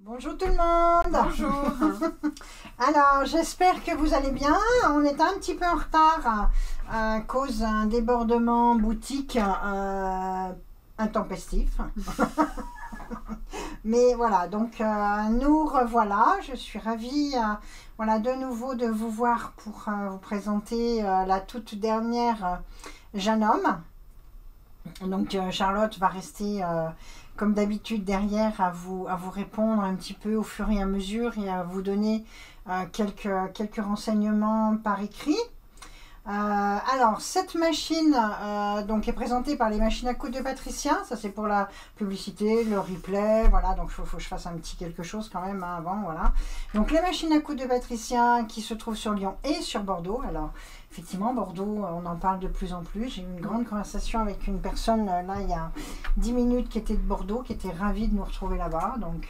Bonjour tout le monde. Bonjour. Alors, j'espère que vous allez bien. On est un petit peu en retard à cause d'un débordement boutique intempestif. Mais voilà, donc nous revoilà. Je suis ravie voilà, de nouveau de vous voir pour vous présenter la toute dernière Jeune Homme. Donc Charlotte va rester comme d'habitude derrière à vous répondre un petit peu au fur et à mesure et à vous donner quelques renseignements par écrit. Alors cette machine donc est présentée par les machines à coudre de Patricia, ça c'est pour la publicité, le replay, voilà, donc il faut que je fasse un petit quelque chose quand même avant, voilà. Donc les machines à coudre de Patricia qui se trouvent sur Lyon et sur Bordeaux. Alors effectivement Bordeaux, on en parle de plus en plus. J'ai eu une grande conversation avec une personne là il y a 10 minutes qui était de Bordeaux, qui était ravie de nous retrouver là-bas, donc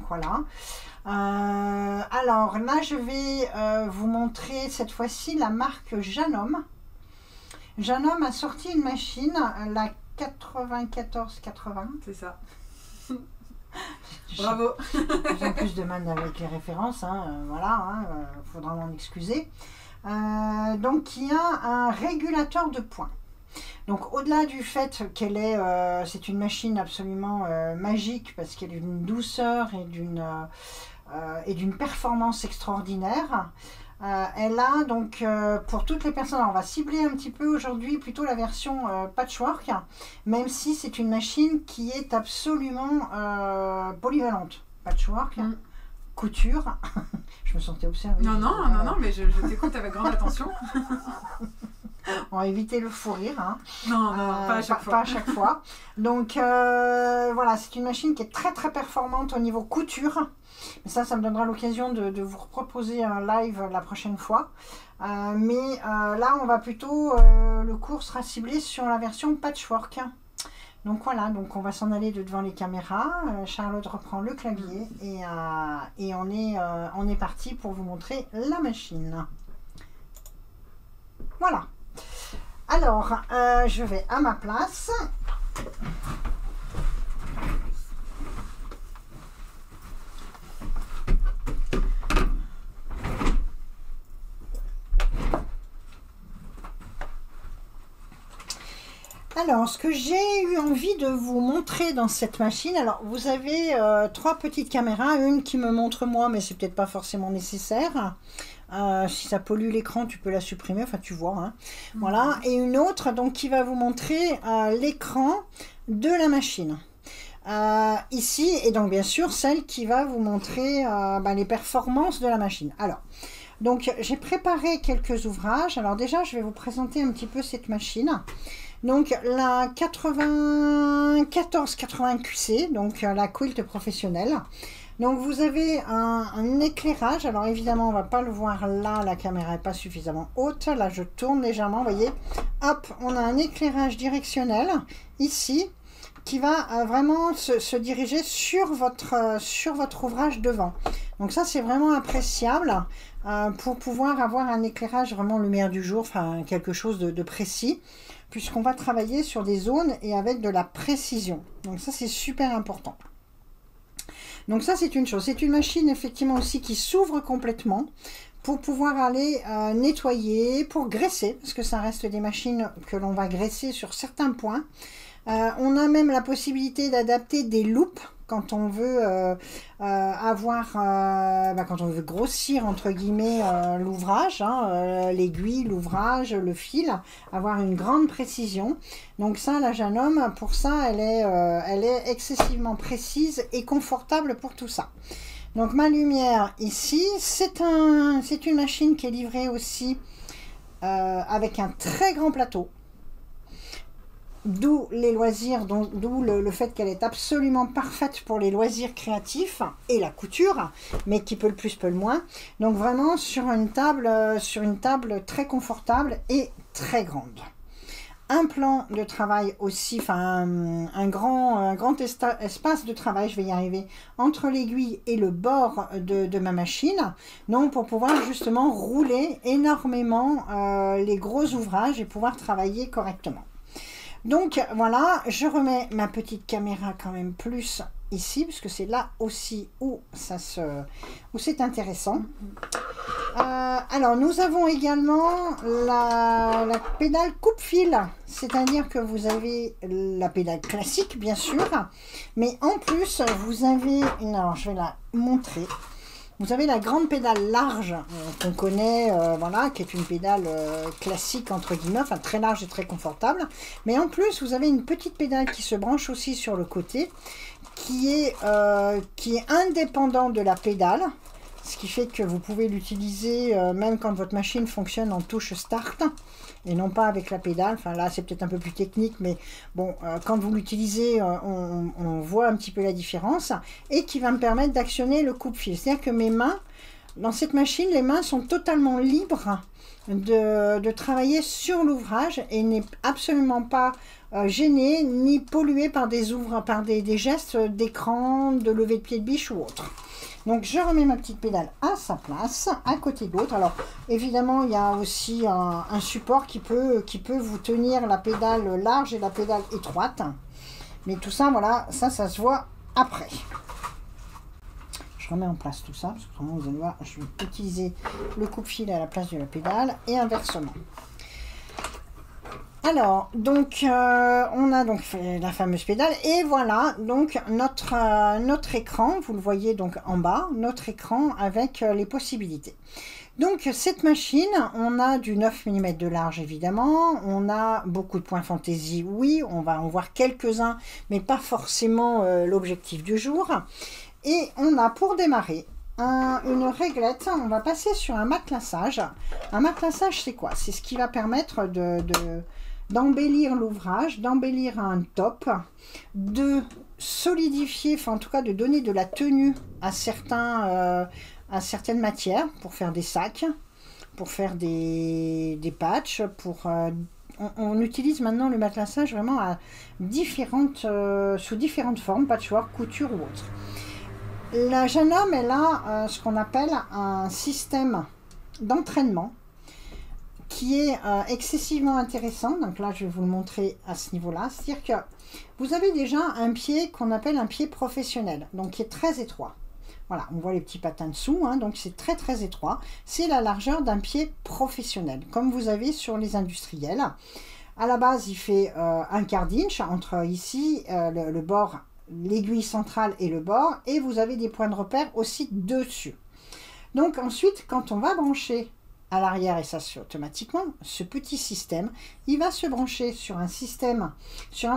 voilà. Alors là je vais vous montrer cette fois-ci la marque Jeune Homme. Jeune Homme a sorti une machine, la 9480. C'est ça. Bravo. J'ai plus de mal avec les références, voilà, faudra m'en excuser. Donc qui a un régulateur de points. Donc au-delà du fait qu'elle est, c'est une machine absolument magique parce qu'elle est d'une douceur et d'une performance extraordinaire. Elle a donc pour toutes les personnes, alors on va cibler un petit peu aujourd'hui plutôt la version patchwork, même si c'est une machine qui est absolument polyvalente. Patchwork, couture, je me sentais observée. Non, mais je t'écoute avec grande attention. On va éviter le fou rire. Non, pas à chaque fois. Pas à chaque fois. Donc voilà, c'est une machine qui est très très performante au niveau couture. Mais ça me donnera l'occasion de vous proposer un live la prochaine fois. Mais là, on va plutôt, le cours sera ciblé sur la version patchwork. Donc voilà, donc on va s'en aller de devant les caméras. Charlotte reprend le clavier et on est parti pour vous montrer la machine. Voilà. Alors, je vais à ma place. Alors, ce que j'ai eu envie de vous montrer dans cette machine, alors vous avez trois petites caméras, une qui me montre moi, mais c'est peut-être pas forcément nécessaire. Si ça pollue l'écran, tu peux la supprimer, enfin tu vois. Voilà, et une autre donc qui va vous montrer l'écran de la machine. Ici, et donc bien sûr celle qui va vous montrer les performances de la machine. Alors, donc j'ai préparé quelques ouvrages. Alors déjà, je vais vous présenter un petit peu cette machine. Donc la 9480 QC, donc la quilt professionnelle. Donc vous avez un éclairage. Alors évidemment, on va pas le voir là, la caméra n'est pas suffisamment haute. Là, je tourne légèrement, vous voyez. Hop, on a un éclairage directionnel ici qui va vraiment se diriger sur votre ouvrage devant. Donc ça, c'est vraiment appréciable pour pouvoir avoir un éclairage vraiment lumière du jour, enfin quelque chose de précis, puisqu'on va travailler sur des zones et avec de la précision. Donc ça, c'est super important. Donc ça, c'est une chose. C'est une machine, effectivement, aussi qui s'ouvre complètement pour pouvoir aller nettoyer, pour graisser, parce que ça reste des machines que l'on va graisser sur certains points. On a même la possibilité d'adapter des loupes quand on veut quand on veut grossir entre guillemets l'ouvrage, l'aiguille, l'ouvrage, le fil, avoir une grande précision. Donc ça, la Jeune Homme, pour ça, elle est excessivement précise et confortable pour tout ça. Donc ma lumière ici, c'est une machine qui est livrée aussi avec un très grand plateau. D'où les loisirs, d'où le fait qu'elle est absolument parfaite pour les loisirs créatifs et la couture, mais qui peut le plus, peut le moins. Donc vraiment sur une table très confortable et très grande. Un plan de travail aussi, enfin un grand espace de travail, je vais y arriver, entre l'aiguille et le bord de ma machine, donc pour pouvoir justement rouler énormément les gros ouvrages et pouvoir travailler correctement. Donc voilà, je remets ma petite caméra quand même plus ici, parce que c'est là aussi où c'est intéressant. Alors nous avons également la pédale coupe-fil, c'est-à-dire que vous avez la pédale classique bien sûr, mais en plus vous avez une, alors je vais la montrer. Vous avez la grande pédale large qu'on connaît, voilà, qui est une pédale classique entre guillemets, enfin très large et très confortable. Mais en plus, vous avez une petite pédale qui se branche aussi sur le côté, qui est indépendant de la pédale, ce qui fait que vous pouvez l'utiliser même quand votre machine fonctionne en touche Start et non pas avec la pédale. Enfin là, c'est peut-être un peu plus technique, mais bon, quand vous l'utilisez, on voit un petit peu la différence et qui va me permettre d'actionner le coupe-fil. C'est-à-dire que mes mains, dans cette machine, les mains sont totalement libres de travailler sur l'ouvrage et n'est absolument pas gêné ni pollué par des gestes d'écran, de lever de pied de biche ou autre. Donc je remets ma petite pédale à sa place, à côté de l'autre. Alors évidemment il y a aussi un support qui peut vous tenir la pédale large et la pédale étroite. Mais tout ça, voilà, ça se voit après. Je remets en place tout ça, parce que vraiment vous allez voir, je vais utiliser le coupe-fil à la place de la pédale et inversement. Alors, donc, on a donc fait la fameuse pédale, et voilà, donc, notre écran, vous le voyez donc en bas, notre écran avec les possibilités. Donc, cette machine, on a du 9 mm de large, évidemment, on a beaucoup de points fantaisie, oui, on va en voir quelques-uns, mais pas forcément l'objectif du jour. Et on a, pour démarrer, une réglette, on va passer sur un matelassage. Un matelassage, c'est quoi? C'est ce qui va permettre d'embellir l'ouvrage, d'embellir un top, de solidifier, enfin en tout cas de donner de la tenue à certaines matières, pour faire des sacs, pour faire des patchs, on utilise maintenant le matelassage vraiment sous différentes formes, patchwork, couture ou autre. La jeune homme, elle a ce qu'on appelle un système d'entraînement qui est excessivement intéressant. Donc là, je vais vous le montrer à ce niveau-là. C'est-à-dire que vous avez déjà un pied qu'on appelle un pied professionnel, donc qui est très étroit. Voilà, on voit les petits patins dessous, hein, donc c'est très très étroit. C'est la largeur d'un pied professionnel, comme vous avez sur les industriels. À la base, il fait un quart d'inch entre ici, le bord, l'aiguille centrale et le bord, et vous avez des points de repère aussi dessus. Donc ensuite, quand on va brancher à l'arrière, et ça se fait automatiquement, ce petit système, il va se brancher sur un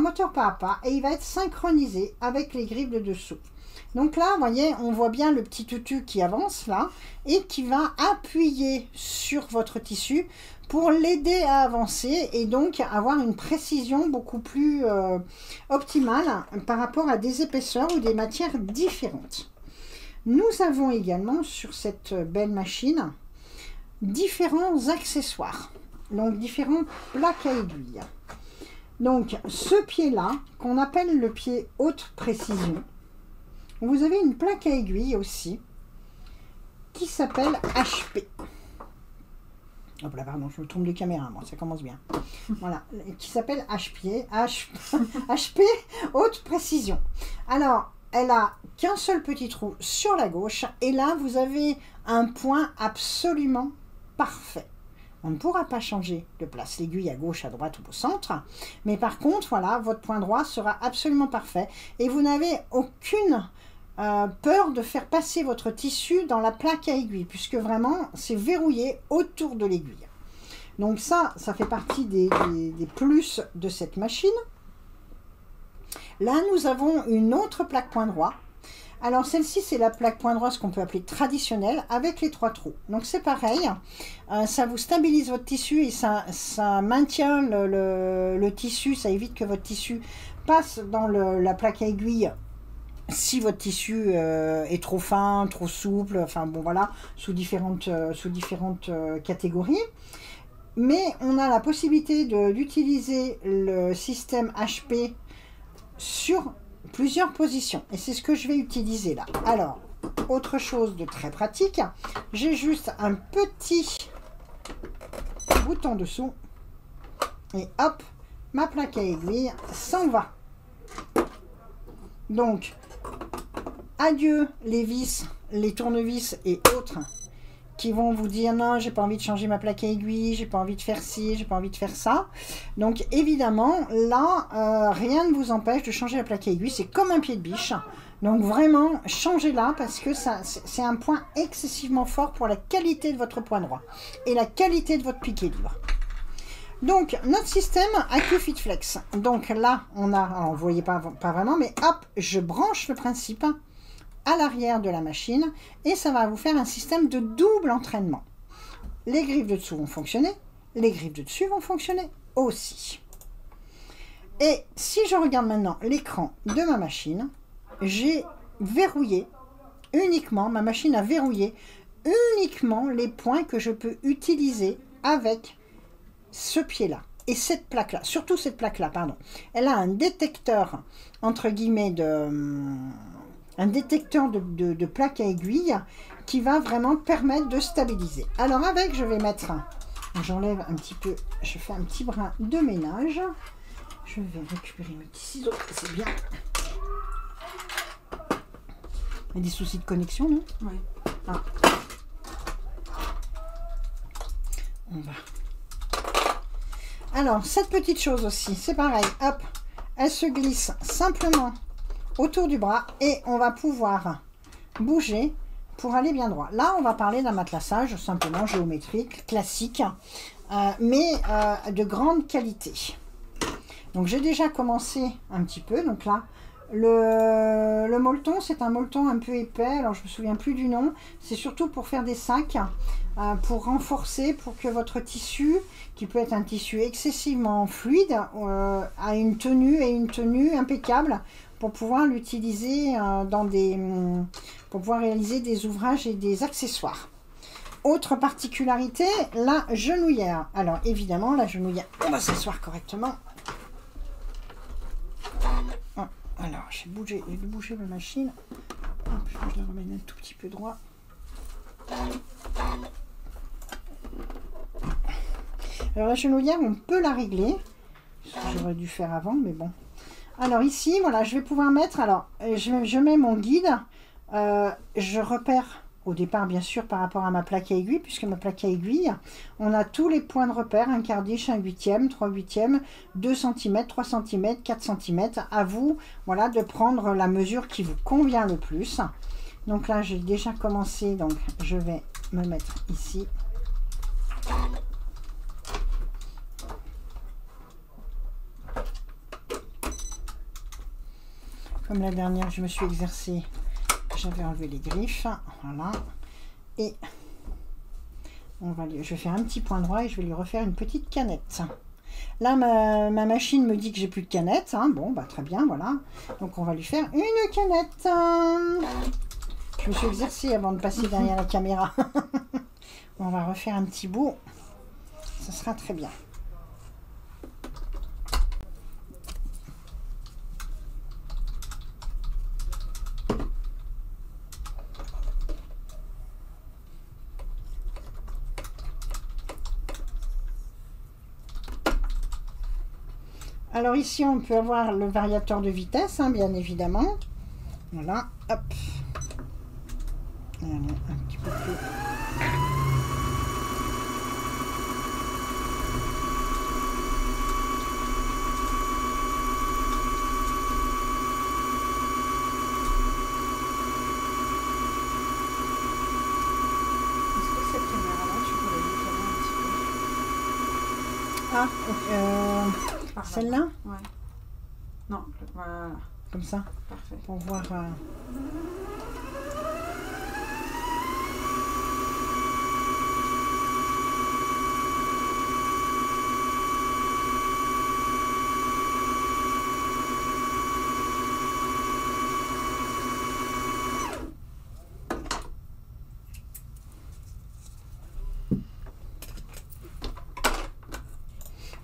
moteur pas à pas, et il va être synchronisé avec les griffes de dessous. Donc là, vous voyez, on voit bien le petit tutu qui avance là, et qui va appuyer sur votre tissu pour l'aider à avancer, et donc avoir une précision beaucoup plus optimale par rapport à des épaisseurs ou des matières différentes. Nous avons également sur cette belle machine différents accessoires, donc différents plaques à aiguilles. Donc ce pied-là, qu'on appelle le pied haute précision, vous avez une plaque à aiguille aussi, qui s'appelle HP. Hop là, pardon, je me trompe de caméra, moi, ça commence bien. Voilà, qui s'appelle HP haute précision. Alors, elle a qu'un seul petit trou sur la gauche, et là, vous avez un point absolument parfait. On ne pourra pas changer de place l'aiguille à gauche, à droite ou au centre, mais par contre, voilà, votre point droit sera absolument parfait, et vous n'avez aucune peur de faire passer votre tissu dans la plaque à aiguille, puisque vraiment, c'est verrouillé autour de l'aiguille. Donc ça fait partie des plus de cette machine. Là, nous avons une autre plaque point droit. Alors celle-ci, c'est la plaque point droit, ce qu'on peut appeler traditionnelle, avec les 3 trous. Donc c'est pareil, ça vous stabilise votre tissu et ça maintient le tissu, ça évite que votre tissu passe dans la plaque à aiguille si votre tissu est trop fin, trop souple, enfin bon voilà, sous différentes catégories. Mais on a la possibilité d'utiliser le système HP sur plusieurs positions, et c'est ce que je vais utiliser là. Alors, autre chose de très pratique, j'ai juste un petit bouton dessous, et hop, ma plaque à aiguille s'en va. Donc, adieu les vis, les tournevis et autres qui vont vous dire non, j'ai pas envie de changer ma plaque à aiguille, j'ai pas envie de faire ci, j'ai pas envie de faire ça. Donc évidemment, là, rien ne vous empêche de changer la plaque à aiguille, c'est comme un pied de biche. Donc vraiment, changez-la parce que c'est un point excessivement fort pour la qualité de votre point droit et la qualité de votre piqué libre. Donc, notre système AccuFitFlex. Donc là, on a, alors vous ne voyez pas vraiment, mais hop, je branche le principe à l'arrière de la machine et ça va vous faire un système de double entraînement. Les griffes de dessous vont fonctionner, les griffes de dessus vont fonctionner aussi. Et si je regarde maintenant l'écran de ma machine, j'ai verrouillé uniquement, ma machine a verrouillé uniquement les points que je peux utiliser avec ce pied-là et cette plaque-là, surtout cette plaque-là, pardon. Elle a un détecteur, entre guillemets, un détecteur de plaque à aiguille qui va vraiment permettre de stabiliser. Alors avec, je vais mettre, j'enlève un petit peu, je fais un petit brin de ménage. Je vais récupérer mes petits ciseaux, c'est bien. Il y a des soucis de connexion, non? Oui. Ah. On va. Alors, cette petite chose aussi, c'est pareil, hop, elle se glisse simplement autour du bras et on va pouvoir bouger pour aller bien droit. Là, on va parler d'un matelassage simplement géométrique, classique, mais de grande qualité. Donc, j'ai déjà commencé un petit peu. Donc là, le molleton, c'est un molleton un peu épais. Alors, je ne me souviens plus du nom. C'est surtout pour faire des sacs, pour renforcer, pour que votre tissu, qui peut être un tissu excessivement fluide, a une tenue et une tenue impeccable pour pouvoir l'utiliser pour pouvoir réaliser des ouvrages et des accessoires. Autre particularité, la genouillère. Alors évidemment, la genouillère, on va s'asseoir correctement. Alors, j'ai bougé ma machine. Hop, je la remets un tout petit peu droit. Alors la genouillère, on peut la régler. J'aurais dû faire avant, mais bon. Alors ici, voilà, je vais pouvoir mettre, alors je mets mon guide, je repère au départ bien sûr par rapport à ma plaque à aiguille, puisque ma plaque à aiguille, on a tous les points de repère, un quart d'inch, un huitième, 3 huitièmes, 2 cm, 3 cm, 4 cm, à vous, voilà, de prendre la mesure qui vous convient le plus. Donc là, j'ai déjà commencé, donc je vais me mettre ici. Comme la dernière, je me suis exercée, j'avais enlevé les griffes, voilà. Et je vais faire un petit point droit et je vais lui refaire une petite canette. Là, ma machine me dit que j'ai plus de canette. Hein. Bon, bah très bien, voilà. Donc, on va lui faire une canette. Je me suis exercée avant de passer derrière la caméra. On va refaire un petit bout. Ça sera très bien. Alors ici, on peut avoir le variateur de vitesse, hein, bien évidemment. Voilà, hop. Allez, un petit peu plus. Est-ce que cette caméra-là, tu peux la décaler un petit peu? Ah, celle-là? Ouais. Non, voilà. Comme ça? Parfait. Pour voir...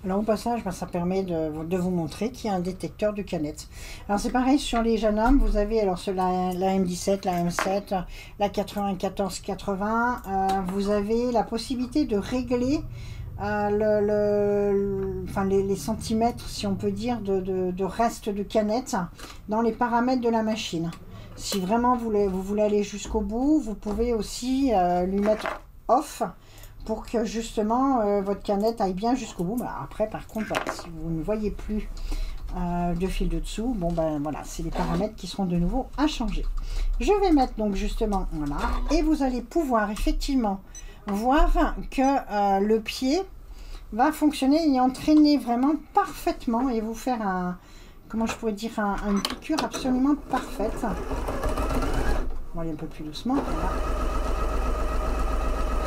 Alors au passage, ça permet de vous montrer qu'il y a un détecteur de canettes. Alors c'est pareil sur les jeunes hommes, vous avez alors la M17, la M7, la 94-80, vous avez la possibilité de régler enfin, les centimètres, si on peut dire, de reste de canette dans les paramètres de la machine. Si vraiment vous voulez aller jusqu'au bout, vous pouvez aussi lui mettre off pour que justement votre canette aille bien jusqu'au bout. Bah, après, par contre, si vous ne voyez plus de fil de dessous, bon ben voilà, c'est les paramètres qui seront de nouveau à changer. Je vais mettre donc justement, voilà, et vous allez pouvoir effectivement voir que le pied va fonctionner et entraîner vraiment parfaitement et vous faire un, comment je pourrais dire, une piqûre absolument parfaite. On va aller un peu plus doucement. Voilà.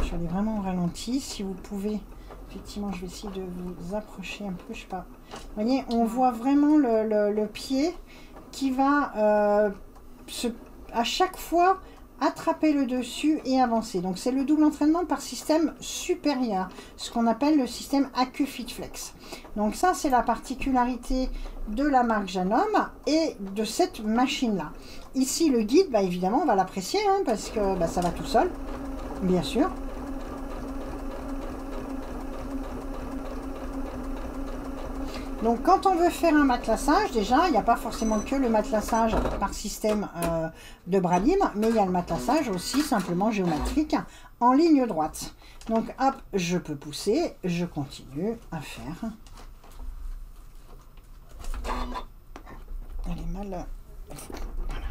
Je vais aller vraiment au ralenti. Si vous pouvez, effectivement, je vais essayer de vous approcher un peu. Je sais pas. Vous voyez, on voit vraiment le pied qui va à chaque fois attraper le dessus et avancer. Donc c'est le double entraînement par système supérieur, ce qu'on appelle le système AccuFit Flex. Donc ça, c'est la particularité de la marque Janome et de cette machine là. Ici le guide, bah, évidemment on va l'apprécier, hein, parce que bah, ça va tout seul, bien sûr. Donc quand on veut faire un matelassage, déjà, il n'y a pas forcément que le matelassage par système de bras libres, mais il y a le matelassage aussi simplement géométrique en ligne droite. Donc hop, je peux pousser, je continue à faire. Elle est mal... Voilà.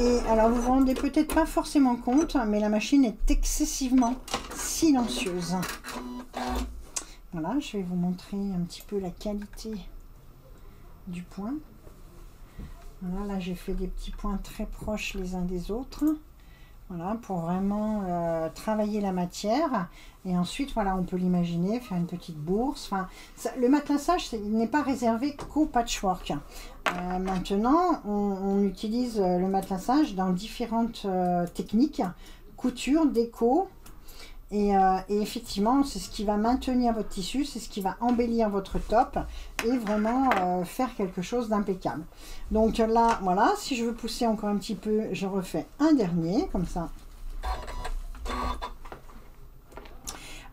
Et alors, vous vous rendez peut-être pas forcément compte, mais la machine est excessivement silencieuse. Voilà, je vais vous montrer un petit peu la qualité du point. Voilà, là j'ai fait des petits points très proches les uns des autres. Voilà, pour vraiment travailler la matière. Et ensuite, voilà, on peut l'imaginer, faire une petite bourse. Enfin, ça, le matelassage, il n'est pas réservé qu'au patchwork. Maintenant, on utilise le matelassage dans différentes techniques, couture, déco. Et effectivement, c'est ce qui va maintenir votre tissu, c'est ce qui va embellir votre top et vraiment faire quelque chose d'impeccable. Donc là, voilà, si je veux pousser encore un petit peu, je refais un dernier, comme ça.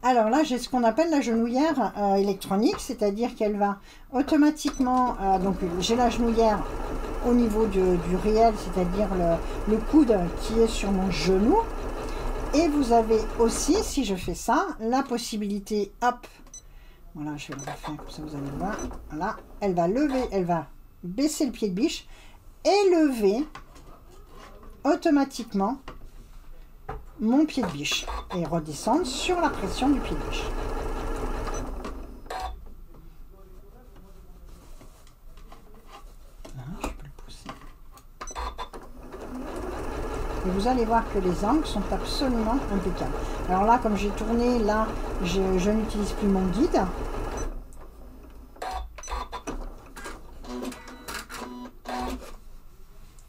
Alors là, j'ai ce qu'on appelle la genouillère électronique, c'est-à-dire qu'elle va automatiquement, donc j'ai la genouillère au niveau du réel, c'est-à-dire le coude qui est sur mon genou. Et vous avez aussi, si je fais ça, la possibilité, hop, voilà, je vais le refaire comme ça, vous allez voir, voilà, elle va lever, elle va baisser le pied de biche et lever automatiquement mon pied de biche et redescendre sur la pression du pied de biche. Je peux le pousser. Et vous allez voir que les angles sont absolument impeccables. Alors là, comme j'ai tourné, là, je n'utilise plus mon guide.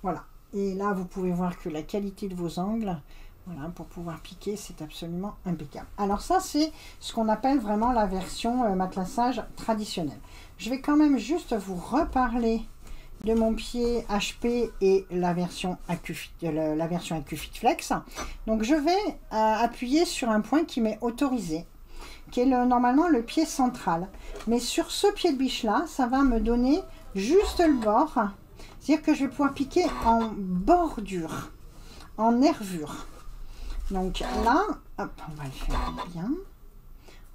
Voilà. Et là, vous pouvez voir que la qualité de vos angles, voilà, pour pouvoir piquer, c'est absolument impeccable. Alors ça, c'est ce qu'on appelle vraiment la version matelassage traditionnelle. Je vais quand même juste vous reparler de mon pied HP et la version AccuFit Flex. Donc je vais appuyer sur un point qui m'est autorisé, qui est normalement le pied central. Mais sur ce pied de biche là, ça va me donner juste le bord. C'est-à-dire que je vais pouvoir piquer en bordure, en nervure. Donc là, hop, on va le faire bien.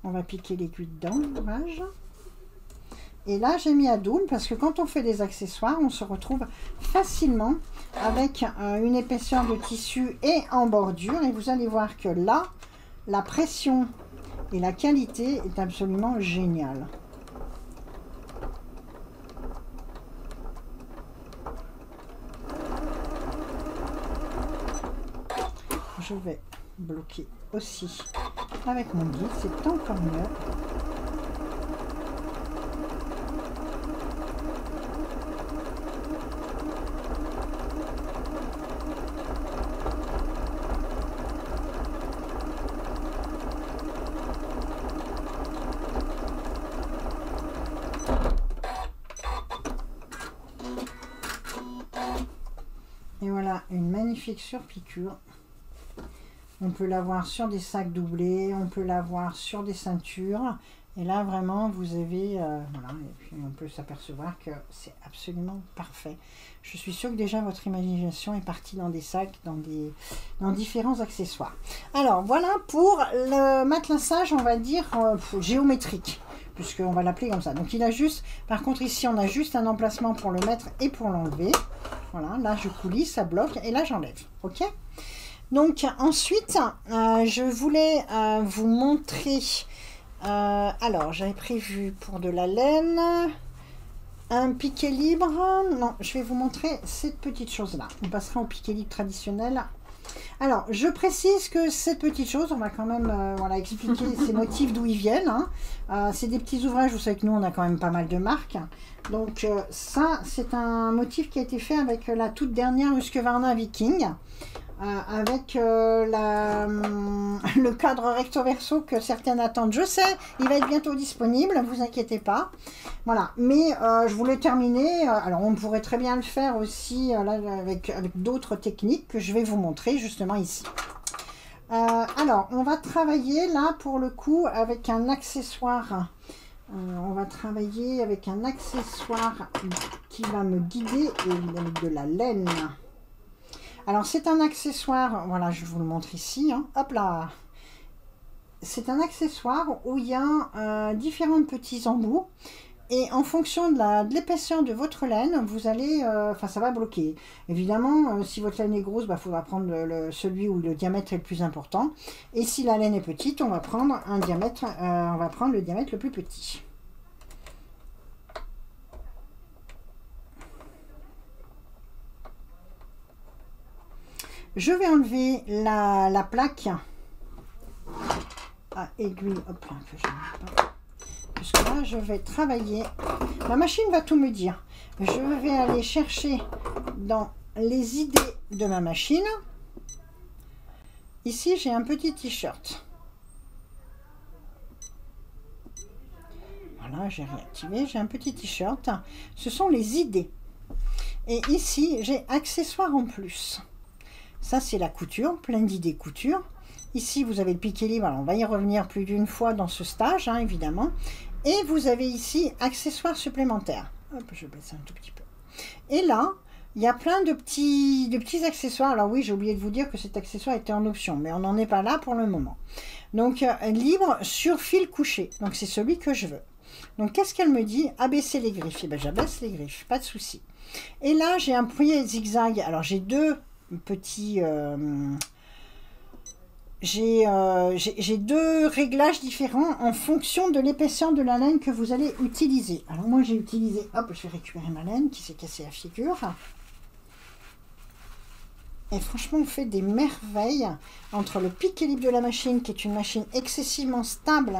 On va piquer l'aiguille dedans, l'ouvrage. Et là, j'ai mis à double parce que quand on fait des accessoires, on se retrouve facilement avec une épaisseur de tissu et en bordure. Et vous allez voir que là, la pression et la qualité est absolument géniale. Je vais bloquer aussi avec mon guide, c'est encore mieux. Et voilà, une magnifique surpiqûre. On peut l'avoir sur des sacs doublés, on peut l'avoir sur des ceintures. Et là, vraiment, vous avez... voilà, et puis on peut s'apercevoir que c'est absolument parfait. Je suis sûre que déjà votre imagination est partie dans des sacs, dans différents accessoires. Alors, voilà pour le matelassage, on va dire, géométrique, puisqu'on va l'appeler comme ça. Donc, il a juste... Par contre, ici, on a juste un emplacement pour le mettre et pour l'enlever. Voilà, là, je coulisse, ça bloque, et là, j'enlève. OK ? Donc, ensuite, je voulais vous montrer... alors, j'avais prévu pour de la laine, un piqué libre. Non, je vais vous montrer cette petite chose-là. On passera au piqué libre traditionnel. Alors, je précise que cette petite chose, on va quand même voilà, expliquer ces motifs d'où ils viennent. Hein. C'est des petits ouvrages, vous savez que nous, on a quand même pas mal de marques. Donc, ça, c'est un motif qui a été fait avec la toute dernière Husqvarna Viking. Avec le cadre recto verso que certaines attendent. Je sais, il va être bientôt disponible, ne vous inquiétez pas. Voilà, mais je voulais terminer. Alors, on pourrait très bien le faire aussi là, avec d'autres techniques que je vais vous montrer justement ici. Alors, on va travailler là pour le coup avec un accessoire. On va travailler avec un accessoire qui va me guider et avec de la laine. Alors, c'est un accessoire, voilà, je vous le montre ici, hein, hop là. C'est un accessoire où il y a différents petits embouts. Et en fonction de l'épaisseur de votre laine, vous allez, enfin, ça va bloquer. Évidemment, si votre laine est grosse, il faudra prendre celui où le diamètre est le plus important. Et si la laine est petite, on va prendre un diamètre, on va prendre le diamètre le plus petit. Je vais enlever la plaque à aiguille, hop là, que parce que là, je vais travailler. Ma machine va tout me dire. Je vais aller chercher dans les idées de ma machine. Ici, j'ai un petit t-shirt. Voilà, j'ai réactivé. J'ai un petit t-shirt. Ce sont les idées. Et ici, j'ai accessoires en plus. Ça, c'est la couture, plein d'idées couture. Ici, vous avez le piqué libre. Alors, on va y revenir plus d'une fois dans ce stage, hein, évidemment. Et vous avez ici, accessoires supplémentaires. Hop, je baisse un tout petit peu. Et là, il y a plein de petits accessoires. Alors oui, j'ai oublié de vous dire que cet accessoire était en option, mais on n'en est pas là pour le moment. Donc, libre sur fil couché. Donc, c'est celui que je veux. Donc, qu'est-ce qu'elle me dit? Abaisser les griffes. Eh bien, j'abaisse les griffes, pas de souci. Et là, j'ai un poulier zigzag. Alors, j'ai deux petits... j'ai deux réglages différents en fonction de l'épaisseur de la laine que vous allez utiliser. Alors, moi, j'ai utilisé... Hop, je vais récupérer ma laine qui s'est cassée la figure. Et franchement, on fait des merveilles entre le piqué libre de la machine, qui est une machine excessivement stable.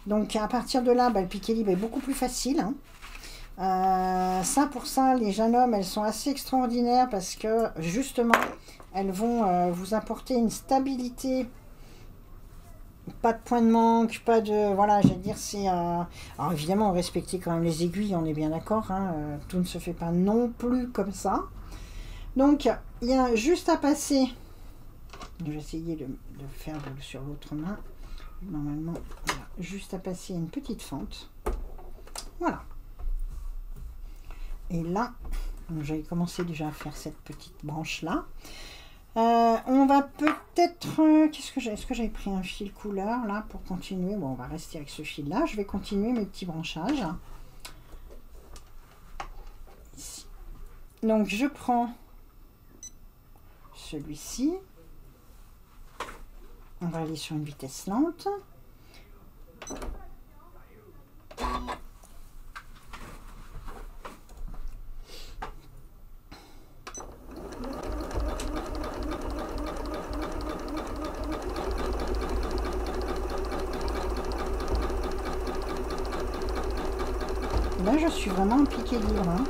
Donc, à partir de là, le piqué libre est beaucoup plus facile. Hein. Pour ça, les jeunes hommes, elles sont assez extraordinaires parce que, justement, elles vont vous apporter une stabilité. Pas de point de manque, pas de... Voilà, j'allais dire, c'est... alors, évidemment, respecter quand même les aiguilles, on est bien d'accord. Hein, tout ne se fait pas non plus comme ça. Donc, il y a juste à passer... Je vais essayer de faire sur l'autre main. Normalement, voilà, juste à passer une petite fente. Voilà. Et là, j'avais commencé déjà à faire cette petite branche-là. On va peut-être... Est-ce que j'avais pris un fil couleur, là, pour continuer? Bon, on va rester avec ce fil-là. Je vais continuer mes petits branchages. Ici. Donc, je prends celui-ci. On va aller sur une vitesse lente. Là, je suis vraiment en piqué libre. Hein.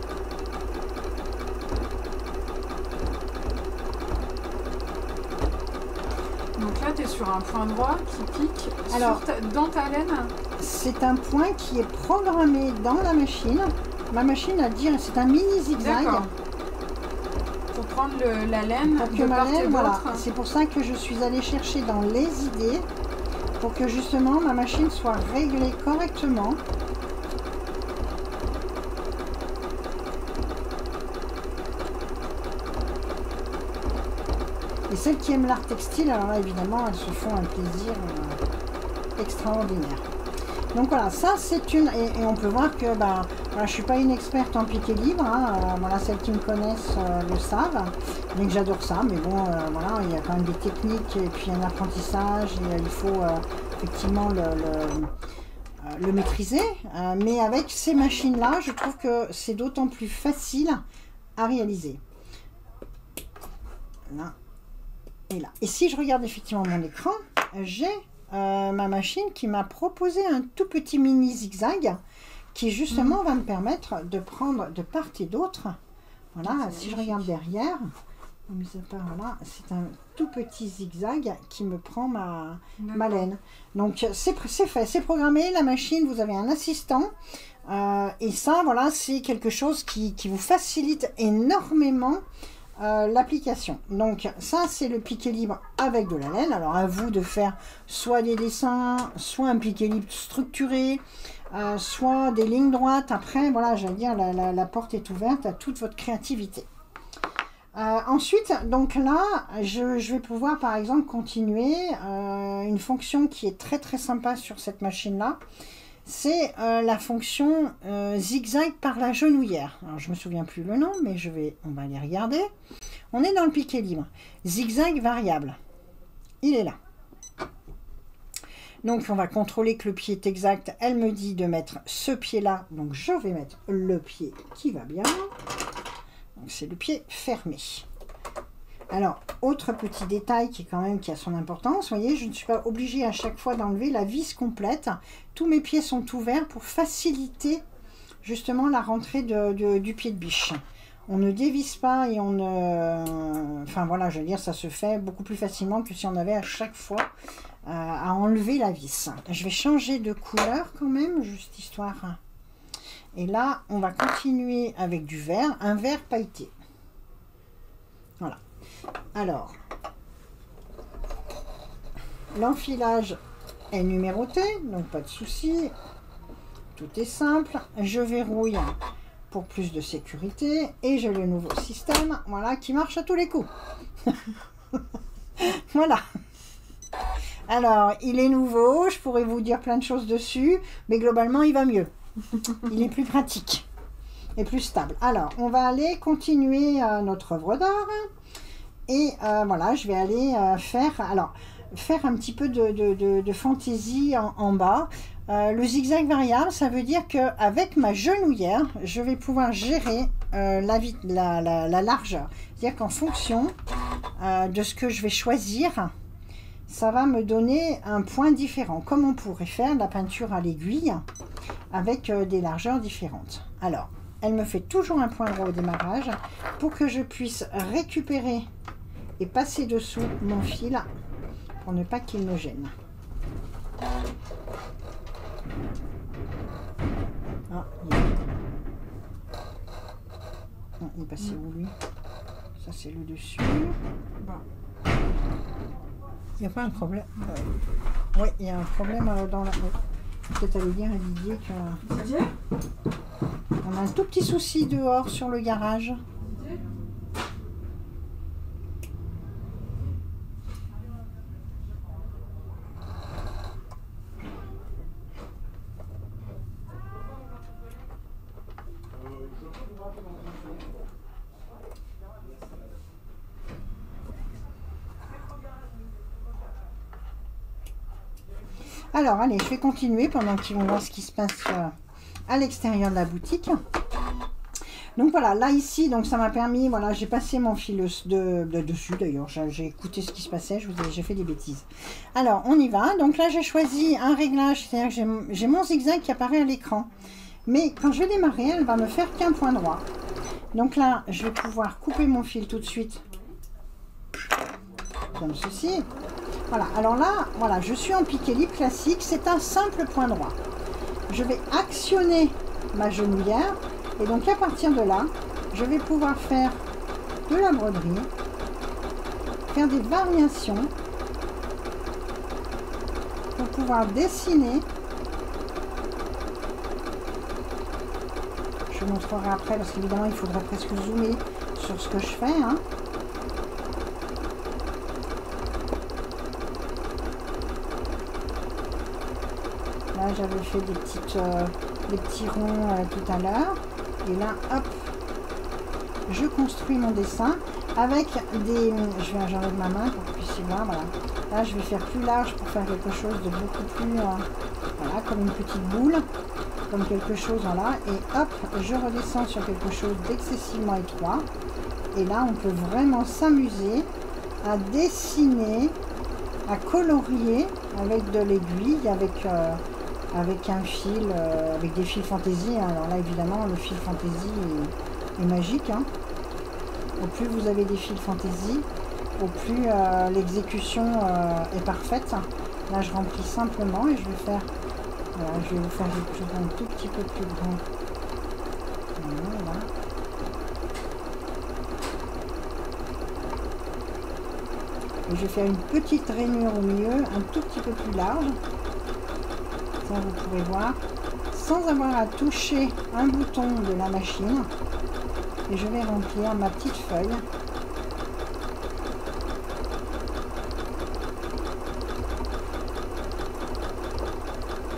Donc là, tu es sur un point droit qui pique. Alors, dans ta laine. C'est un point qui est programmé dans la machine. Ma machine a dit, c'est un mini zigzag. Pour prendre la laine pour que de ma part et laine, voilà, d'autre. c'est pour ça que je suis allée chercher dans les idées, pour que justement ma machine soit réglée correctement. Et celles qui aiment l'art textile, alors là évidemment elles se font un plaisir extraordinaire. Donc voilà, ça c'est une, et on peut voir que voilà, je ne suis pas une experte en piqué libre, hein, voilà, celles qui me connaissent le savent, mais que j'adore ça, mais bon, voilà, il y a quand même des techniques et puis un apprentissage, et il faut effectivement le maîtriser, mais avec ces machines-là, je trouve que c'est d'autant plus facile à réaliser. Là. Et là. Et si je regarde effectivement mon écran, j'ai ma machine qui m'a proposé un tout petit mini zigzag qui justement va me permettre de prendre de part et d'autre. Voilà, si je regarde derrière, voilà, c'est un tout petit zigzag qui me prend ma laine. Donc c'est fait, c'est programmé, la machine, vous avez un assistant. Et ça, voilà, c'est quelque chose qui vous facilite énormément l'application. Donc ça c'est le piqué libre avec de la laine. Alors à vous de faire soit des dessins, soit un piqué libre structuré, soit des lignes droites. Après voilà, j'allais dire la porte est ouverte à toute votre créativité. Ensuite, donc là, je vais pouvoir par exemple continuer une fonction qui est très très sympa sur cette machine là. C'est la fonction zigzag par la genouillère. Alors, je ne me souviens plus le nom, mais on va aller regarder. On est dans le piqué libre. Zigzag variable. Il est là. Donc, on va contrôler que le pied est exact. Elle me dit de mettre ce pied-là. Donc, je vais mettre le pied qui va bien. Donc, c'est le pied fermé. Alors, autre petit détail qui a son importance, vous voyez, je ne suis pas obligée à chaque fois d'enlever la vis complète. Tous mes pieds sont ouverts pour faciliter justement la rentrée du pied de biche. On ne dévisse pas et on ne... Enfin voilà, je veux dire, ça se fait beaucoup plus facilement que si on avait à chaque fois à enlever la vis. Je vais changer de couleur quand même, juste histoire. Et là, on va continuer avec du vert, un vert pailleté. Voilà. Alors, l'enfilage est numéroté, donc pas de souci. Tout est simple. Je verrouille pour plus de sécurité et j'ai le nouveau système, voilà, qui marche à tous les coups. Voilà. Alors, il est nouveau, je pourrais vous dire plein de choses dessus, mais globalement, il va mieux. Il est plus pratique et plus stable. Alors, on va aller continuer notre œuvre d'art. Et voilà, je vais aller faire un petit peu de fantaisie en bas. Le zigzag variable, ça veut dire qu'avec ma genouillère, je vais pouvoir gérer la largeur. C'est-à-dire qu'en fonction de ce que je vais choisir, ça va me donner un point différent. Comme on pourrait faire de la peinture à l'aiguille avec des largeurs différentes. Alors, elle me fait toujours un point droit au démarrage pour que je puisse récupérer et passer dessous mon fil pour ne pas qu'il me gêne. Ah, il est passé où lui? Ça c'est le dessus. Bon. Il n'y a pas un problème. Oui, il y a un problème dans la... Peut-être aller dire à Didier qu'on a un tout petit souci dehors sur le garage. Alors, allez, je vais continuer pendant qu'ils vont voir ce qui se passe à l'extérieur de la boutique. Donc voilà, là ici, donc ça m'a permis, voilà, j'ai passé mon fil dessus d'ailleurs, j'ai écouté ce qui se passait, j'ai fait des bêtises. Alors, on y va. Donc là, j'ai choisi un réglage, c'est-à-dire que j'ai mon zigzag qui apparaît à l'écran. Mais quand je vais démarrer, elle va me faire qu'un point droit. Donc là, je vais pouvoir couper mon fil tout de suite, comme ceci. Voilà, alors là, voilà, je suis en piqué libre classique, c'est un simple point droit. Je vais actionner ma genouillère et donc à partir de là, je vais pouvoir faire de la broderie, faire des variations pour pouvoir dessiner. Je vous montrerai après parce qu'évidemment il faudrait presque zoomer sur ce que je fais. Hein. Là j'avais fait des petits ronds tout à l'heure. Et là, hop, je construis mon dessin avec des... J'enlève ma main pour que vous puissiez voir, voilà. Là, je vais faire plus large pour faire quelque chose de beaucoup plus... voilà, comme une petite boule, comme quelque chose, voilà. Et hop, je redescends sur quelque chose d'excessivement étroit. Et là, on peut vraiment s'amuser à dessiner, à colorier avec de l'aiguille, avec un fil, avec des fils fantaisie. Alors là, évidemment, le fil fantaisie est magique. Hein. Au plus vous avez des fils fantaisie, au plus l'exécution est parfaite. Là, je remplis simplement et je vais faire... Voilà, je vais vous faire quelque chose un tout petit peu plus grand. Voilà. Et je vais faire une petite rainure au milieu, un tout petit peu plus large. Ça, vous pourrez voir, sans avoir à toucher un bouton de la machine. Et je vais remplir ma petite feuille.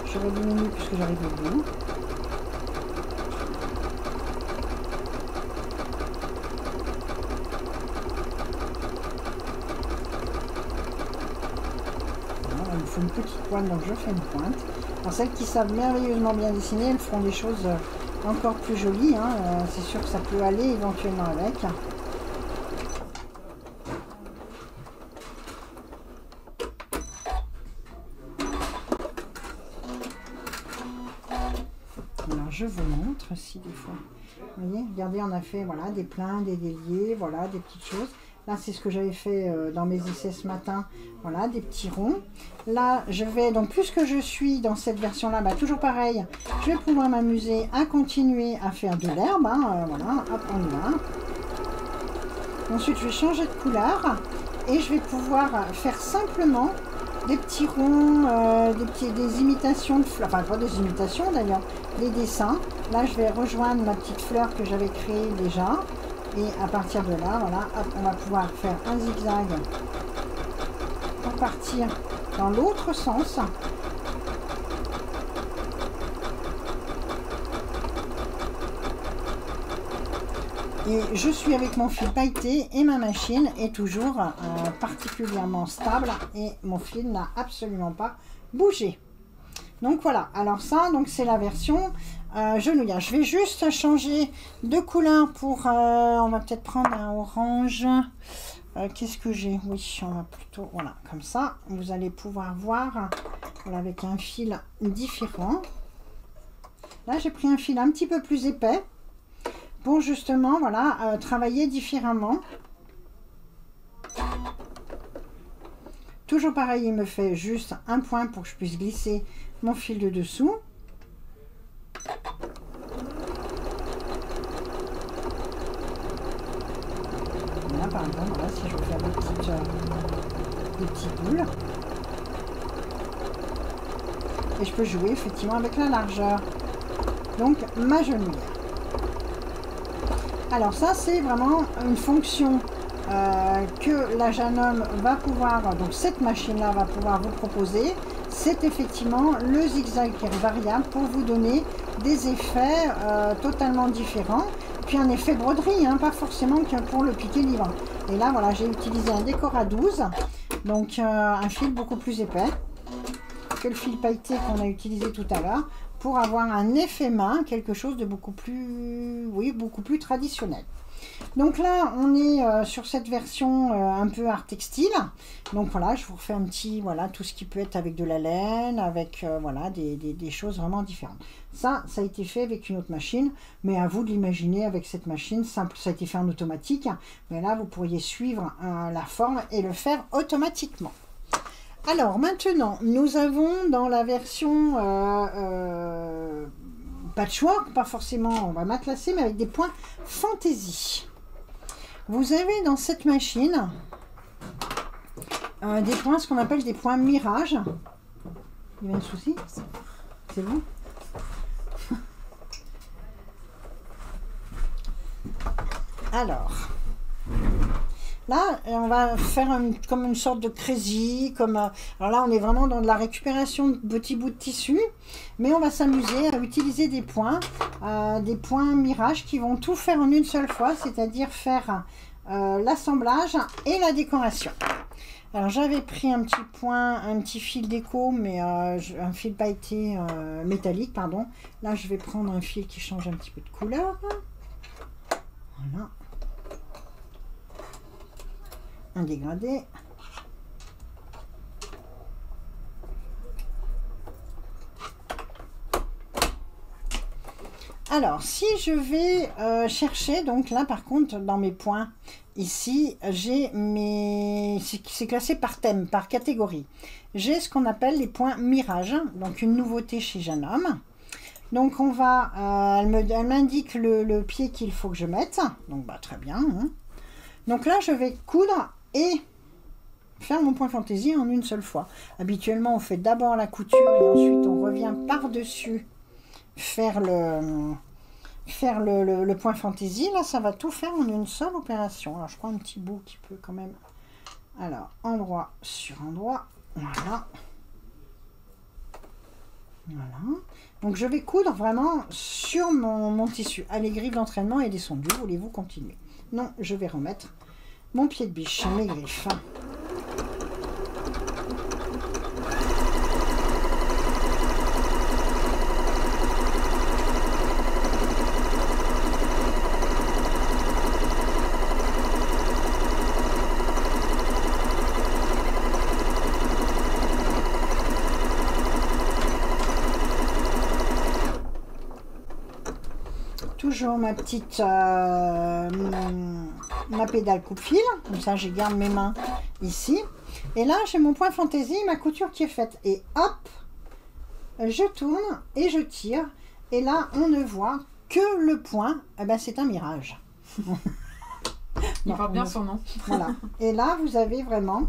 Je rediminue puisque j'arrive au bout. Voilà, il me faut une petite pointe, donc je fais une pointe. Alors, celles qui savent merveilleusement bien dessiner, elles feront des choses encore plus jolies. Hein. C'est sûr que ça peut aller éventuellement avec. Alors je vous montre si des fois. Vous voyez, regardez, on a fait voilà, des pleins, des déliés, voilà, des petites choses. Là, c'est ce que j'avais fait dans mes essais ce matin. Voilà, des petits ronds. Là, je vais, donc puisque je suis dans cette version-là, bah, toujours pareil, je vais pouvoir m'amuser à continuer à faire de l'herbe. Hein, voilà, hop, on y va. Ensuite, je vais changer de couleur et je vais pouvoir faire simplement des petits ronds, des imitations de fleurs. Enfin, pas des imitations d'ailleurs, des dessins. Là, je vais rejoindre ma petite fleur que j'avais créée déjà. Et à partir de là, voilà, hop, on va pouvoir faire un zigzag pour partir dans l'autre sens. Et je suis avec mon fil pailleté et ma machine est toujours particulièrement stable et mon fil n'a absolument pas bougé. Donc voilà, alors ça, donc c'est la version genouillère. Je vais juste changer de couleur pour, on va peut-être prendre un orange. Qu'est-ce que j'ai? Oui, on va plutôt, voilà, comme ça. Vous allez pouvoir voir, voilà, avec un fil différent. Là, j'ai pris un fil un petit peu plus épais pour justement, voilà, travailler différemment. Toujours pareil, il me fait juste un point pour que je puisse glisser mon fil de dessous. Là, par exemple, voilà, si je veux faire des petites boules. Et je peux jouer effectivement avec la largeur. Donc, ma genouillère. Alors ça, c'est vraiment une fonction que la Janome va pouvoir, donc cette machine-là va pouvoir vous proposer. C'est effectivement le zigzag qui est variable pour vous donner des effets totalement différents. Puis un effet broderie, hein, pas forcément que pour le piqué livre. Et là, voilà, j'ai utilisé un décor à 12, donc un fil beaucoup plus épais que le fil pailleté qu'on a utilisé tout à l'heure, pour avoir un effet main, quelque chose de beaucoup plus, oui, beaucoup plus traditionnel. Donc là, on est sur cette version un peu art textile. Donc voilà, je vous refais un petit, voilà, tout ce qui peut être avec de la laine, avec voilà, des choses vraiment différentes. Ça a été fait avec une autre machine, mais à vous de l'imaginer avec cette machine simple. Ça a été fait en automatique, mais là, vous pourriez suivre la forme et le faire automatiquement. Alors maintenant, nous avons dans la version patchwork, pas forcément, on va matelassé, mais avec des points fantaisie. Vous avez dans cette machine des points, ce qu'on appelle des points mirage. Il y a un souci? C'est vous? Alors, là, on va faire comme une sorte de crazy. Alors là, on est vraiment dans de la récupération de petits bouts de tissu. Mais on va s'amuser à utiliser des points mirage qui vont tout faire en une seule fois. C'est-à-dire faire l'assemblage et la décoration. Alors j'avais pris un petit fil déco, mais un fil pailleté métallique, pardon. Là, je vais prendre un fil qui change un petit peu de couleur. Voilà. Un dégradé. Alors, si je vais chercher, donc là par contre, dans mes points, ici, j'ai c'est classé par thème, par catégorie. J'ai ce qu'on appelle les points mirage, donc une nouveauté chez Jeanne Homme. Donc on va, elle m'indique le pied qu'il faut que je mette, donc bah, très bien. Hein. Donc là, je vais coudre et faire mon point fantaisie en une seule fois. Habituellement, on fait d'abord la couture et ensuite on revient par-dessus faire le point fantaisie. Là, ça va tout faire en une seule opération. Alors, je prends un petit bout qui peut quand même... Alors, endroit sur endroit. Voilà. Voilà. Donc, je vais coudre vraiment sur mon tissu. Allez, griffes d'entraînement et descendu. Voulez-vous continuer? Non, je vais remettre mon pied de biche, mes griffes. Toujours ma petite ma pédale coupe-fil, comme ça je garde mes mains ici. Et là j'ai mon point fantaisie, ma couture qui est faite. Et hop, je tourne et je tire. Et là on ne voit que le point, eh ben, c'est un mirage. Il porte bien son nom. Voilà. Et là vous avez vraiment,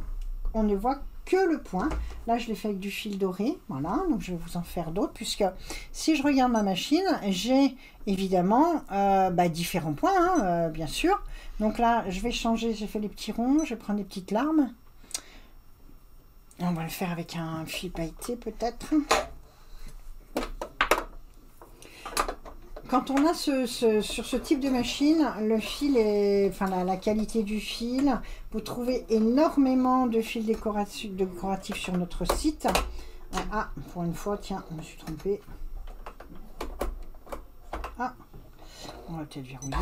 on ne voit que le point. Là, je l'ai fait avec du fil doré. Voilà, donc je vais vous en faire d'autres, puisque si je regarde ma machine, j'ai évidemment différents points, hein, bien sûr. Donc là, je vais changer, j'ai fait les petits ronds, je vais prendre les petites larmes. On va le faire avec un fil pailleté, peut-être. Quand on a sur ce type de machine, le fil est, la qualité du fil, vous trouvez énormément de fils décoratifs sur notre site. Ah, pour une fois, tiens, je me suis trompée. Ah, on va peut-être verrouiller.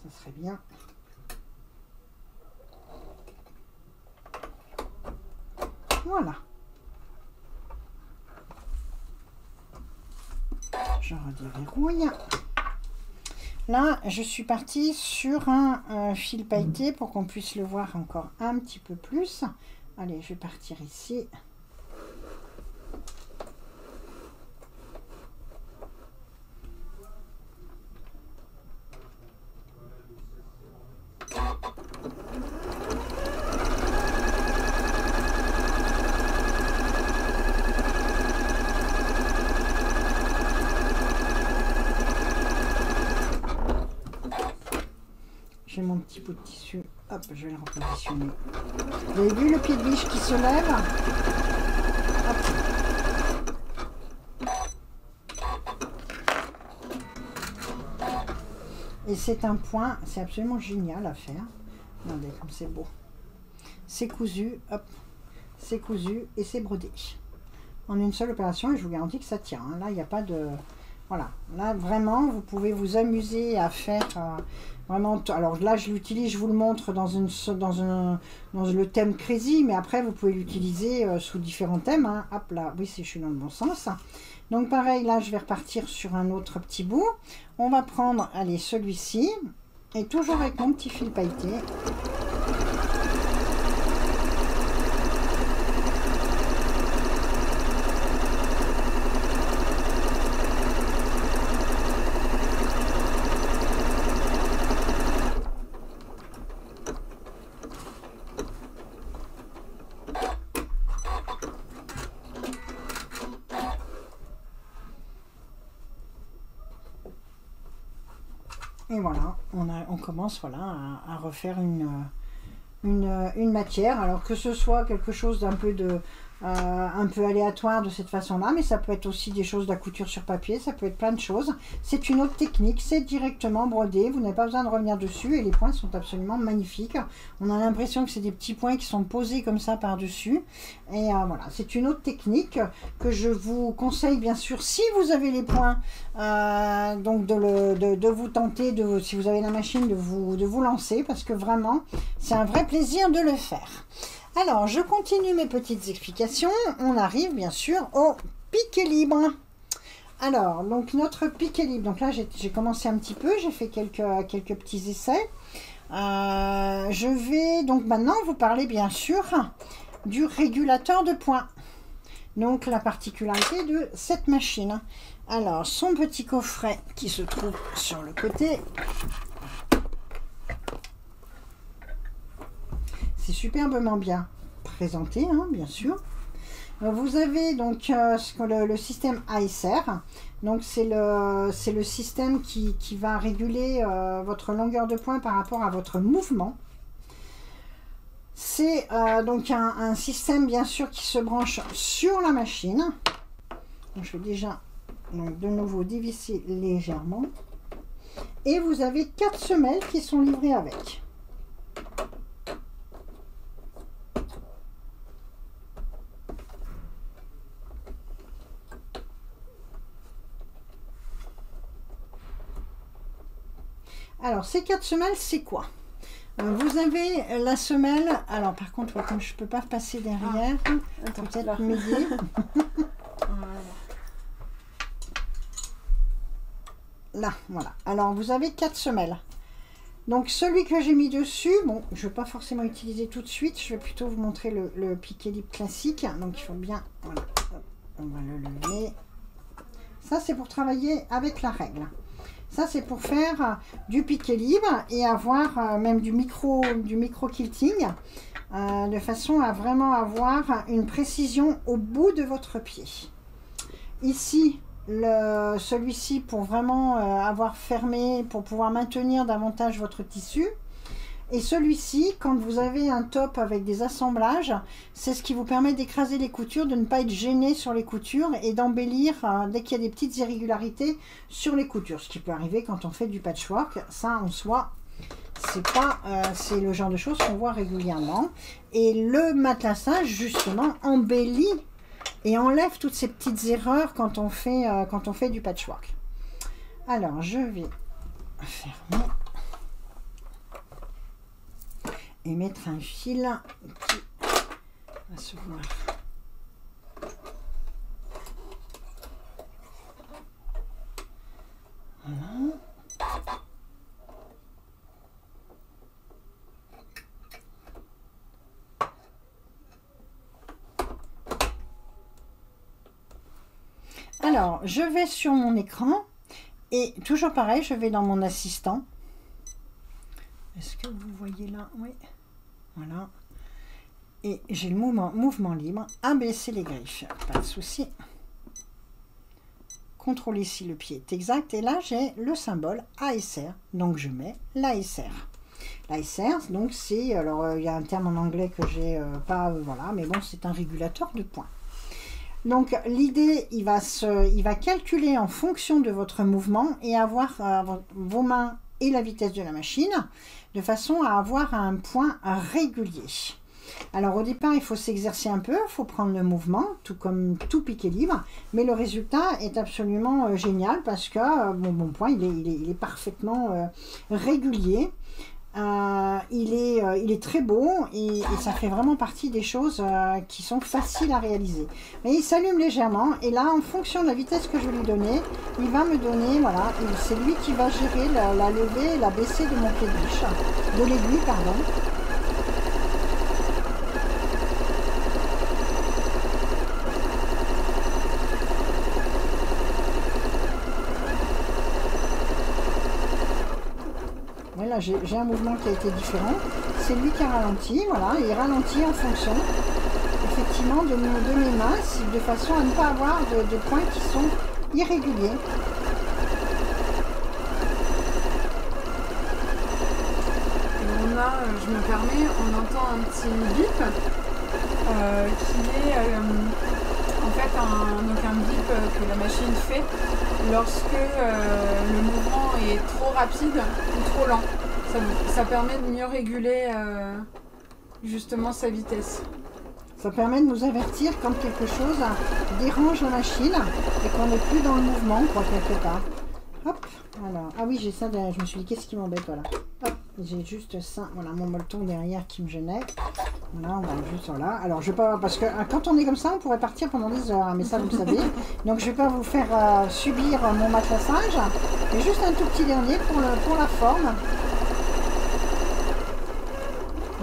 Ça serait bien. Voilà. Je redéverrouille. Là, je suis partie sur un fil pailleté pour qu'on puisse le voir encore un petit peu plus. Allez, je vais partir ici. J'ai mon petit bout de tissu, hop, je vais le repositionner. Vous avez vu le pied de biche qui se lève? Hop. Et c'est un point, c'est absolument génial à faire. Regardez comme c'est beau. C'est cousu, hop, c'est cousu et c'est brodé. En une seule opération, et je vous garantis que ça tient. Hein. Là, il n'y a pas de... Voilà, là vraiment, vous pouvez vous amuser à faire vraiment... Alors là, je l'utilise, je vous le montre dans le thème crazy, mais après, vous pouvez l'utiliser sous différents thèmes. Hein. Hop là, oui, je suis dans le bon sens. Donc pareil, là, je vais repartir sur un autre petit bout. On va prendre, allez, celui-ci, et toujours avec mon petit fil pailleté. Et voilà, on commence voilà, à refaire une matière. Alors que ce soit quelque chose d'un peu un peu aléatoire de cette façon-là, mais ça peut être aussi des choses de la couture sur papier, ça peut être plein de choses. C'est une autre technique, c'est directement brodé, vous n'avez pas besoin de revenir dessus et les points sont absolument magnifiques. On a l'impression que c'est des petits points qui sont posés comme ça par-dessus. Et voilà, c'est une autre technique que je vous conseille bien sûr, si vous avez les points, donc de vous tenter, si vous avez la machine, de vous lancer, parce que vraiment, c'est un vrai plaisir de le faire. Alors, je continue mes petites explications. On arrive bien sûr au piqué libre. Alors, donc notre piqué libre. Donc là, j'ai commencé un petit peu. J'ai fait quelques petits essais. Je vais donc maintenant vous parler bien sûr du régulateur de points. Donc, la particularité de cette machine. Alors, son petit coffret qui se trouve sur le côté. C'est superbement bien présenté, hein, bien sûr. Vous avez donc le système ASR. Donc c'est le système qui va réguler votre longueur de poing par rapport à votre mouvement. C'est donc un système bien sûr qui se branche sur la machine. Donc, je vais déjà donc, de nouveau dévisser légèrement. Et vous avez 4 semelles qui sont livrées avec. Alors, ces 4 semelles, c'est quoi? Vous avez la semelle... Alors, par contre, ouais, comme je ne peux pas passer derrière, peut-être m'aider. Là, voilà. Alors, vous avez 4 semelles. Donc, celui que j'ai mis dessus, bon, je ne vais pas forcément utiliser tout de suite. Je vais plutôt vous montrer le piqué libre classique. Donc, il faut bien... Voilà. On va le lever. Ça, c'est pour travailler avec la règle. Ça, c'est pour faire du piqué libre et avoir même du micro quilting de façon à vraiment avoir une précision au bout de votre pied. Ici, celui-ci pour vraiment avoir fermé, pour pouvoir maintenir davantage votre tissu. Et celui-ci, quand vous avez un top avec des assemblages, c'est ce qui vous permet d'écraser les coutures, de ne pas être gêné sur les coutures et d'embellir dès qu'il y a des petites irrégularités sur les coutures. Ce qui peut arriver quand on fait du patchwork, ça en soi, c'est le genre de choses qu'on voit régulièrement. Et le matelassage, justement, embellit et enlève toutes ces petites erreurs quand on fait du patchwork. Alors, je vais fermer. Et mettre un fil qui va se voir. Voilà. Alors, je vais sur mon écran et toujours pareil, je vais dans mon assistant. Est-ce que vous voyez là? Oui. Voilà. Et j'ai le mouvement libre. Abaisser les griffes. Pas de souci. Contrôle ici, le pied est exact. Et là, j'ai le symbole ASR. Donc, je mets l'ASR. L'ASR, donc, c'est... Alors, il y a un terme en anglais que j'ai pas... voilà, mais bon, c'est un régulateur de points. Donc, l'idée, il va calculer en fonction de votre mouvement et avoir vos mains et la vitesse de la machine, de façon à avoir un point régulier. Alors au départ, il faut s'exercer un peu, il faut prendre le mouvement, tout comme tout piqué libre, mais le résultat est absolument génial parce que mon point, il est parfaitement régulier. Il est très beau et ça fait vraiment partie des choses qui sont faciles à réaliser. Mais il s'allume légèrement et là, en fonction de la vitesse que je vais lui donner, il va me donner, voilà, c'est lui qui va gérer la levée et la baissée de mon pied de biche, de l'aiguille, pardon. Là, j'ai un mouvement qui a été différent. C'est lui qui a ralenti, voilà, il ralentit en fonction, effectivement, de mes mains, de façon à ne pas avoir de points qui sont irréguliers. a, je me permets, on entend un petit bip qui est en fait un bip que la machine fait lorsque le mouvement est trop rapide ou trop lent. Ça permet de mieux réguler justement sa vitesse. Ça permet de nous avertir quand quelque chose dérange la machine et qu'on n'est plus dans le mouvement, quoi, quelque part. Hop, alors, ah oui, j'ai ça derrière, je me suis dit, qu'est-ce qui m'embête, voilà. Hop, j'ai juste ça, voilà, mon molleton derrière qui me gênait. Voilà, on va juste là. Alors, je vais pas, parce que quand on est comme ça, on pourrait partir pendant des heures, hein, mais ça, vous le savez. Donc, je vais pas vous faire subir mon matelassage, mais juste un tout petit dernier pour la forme.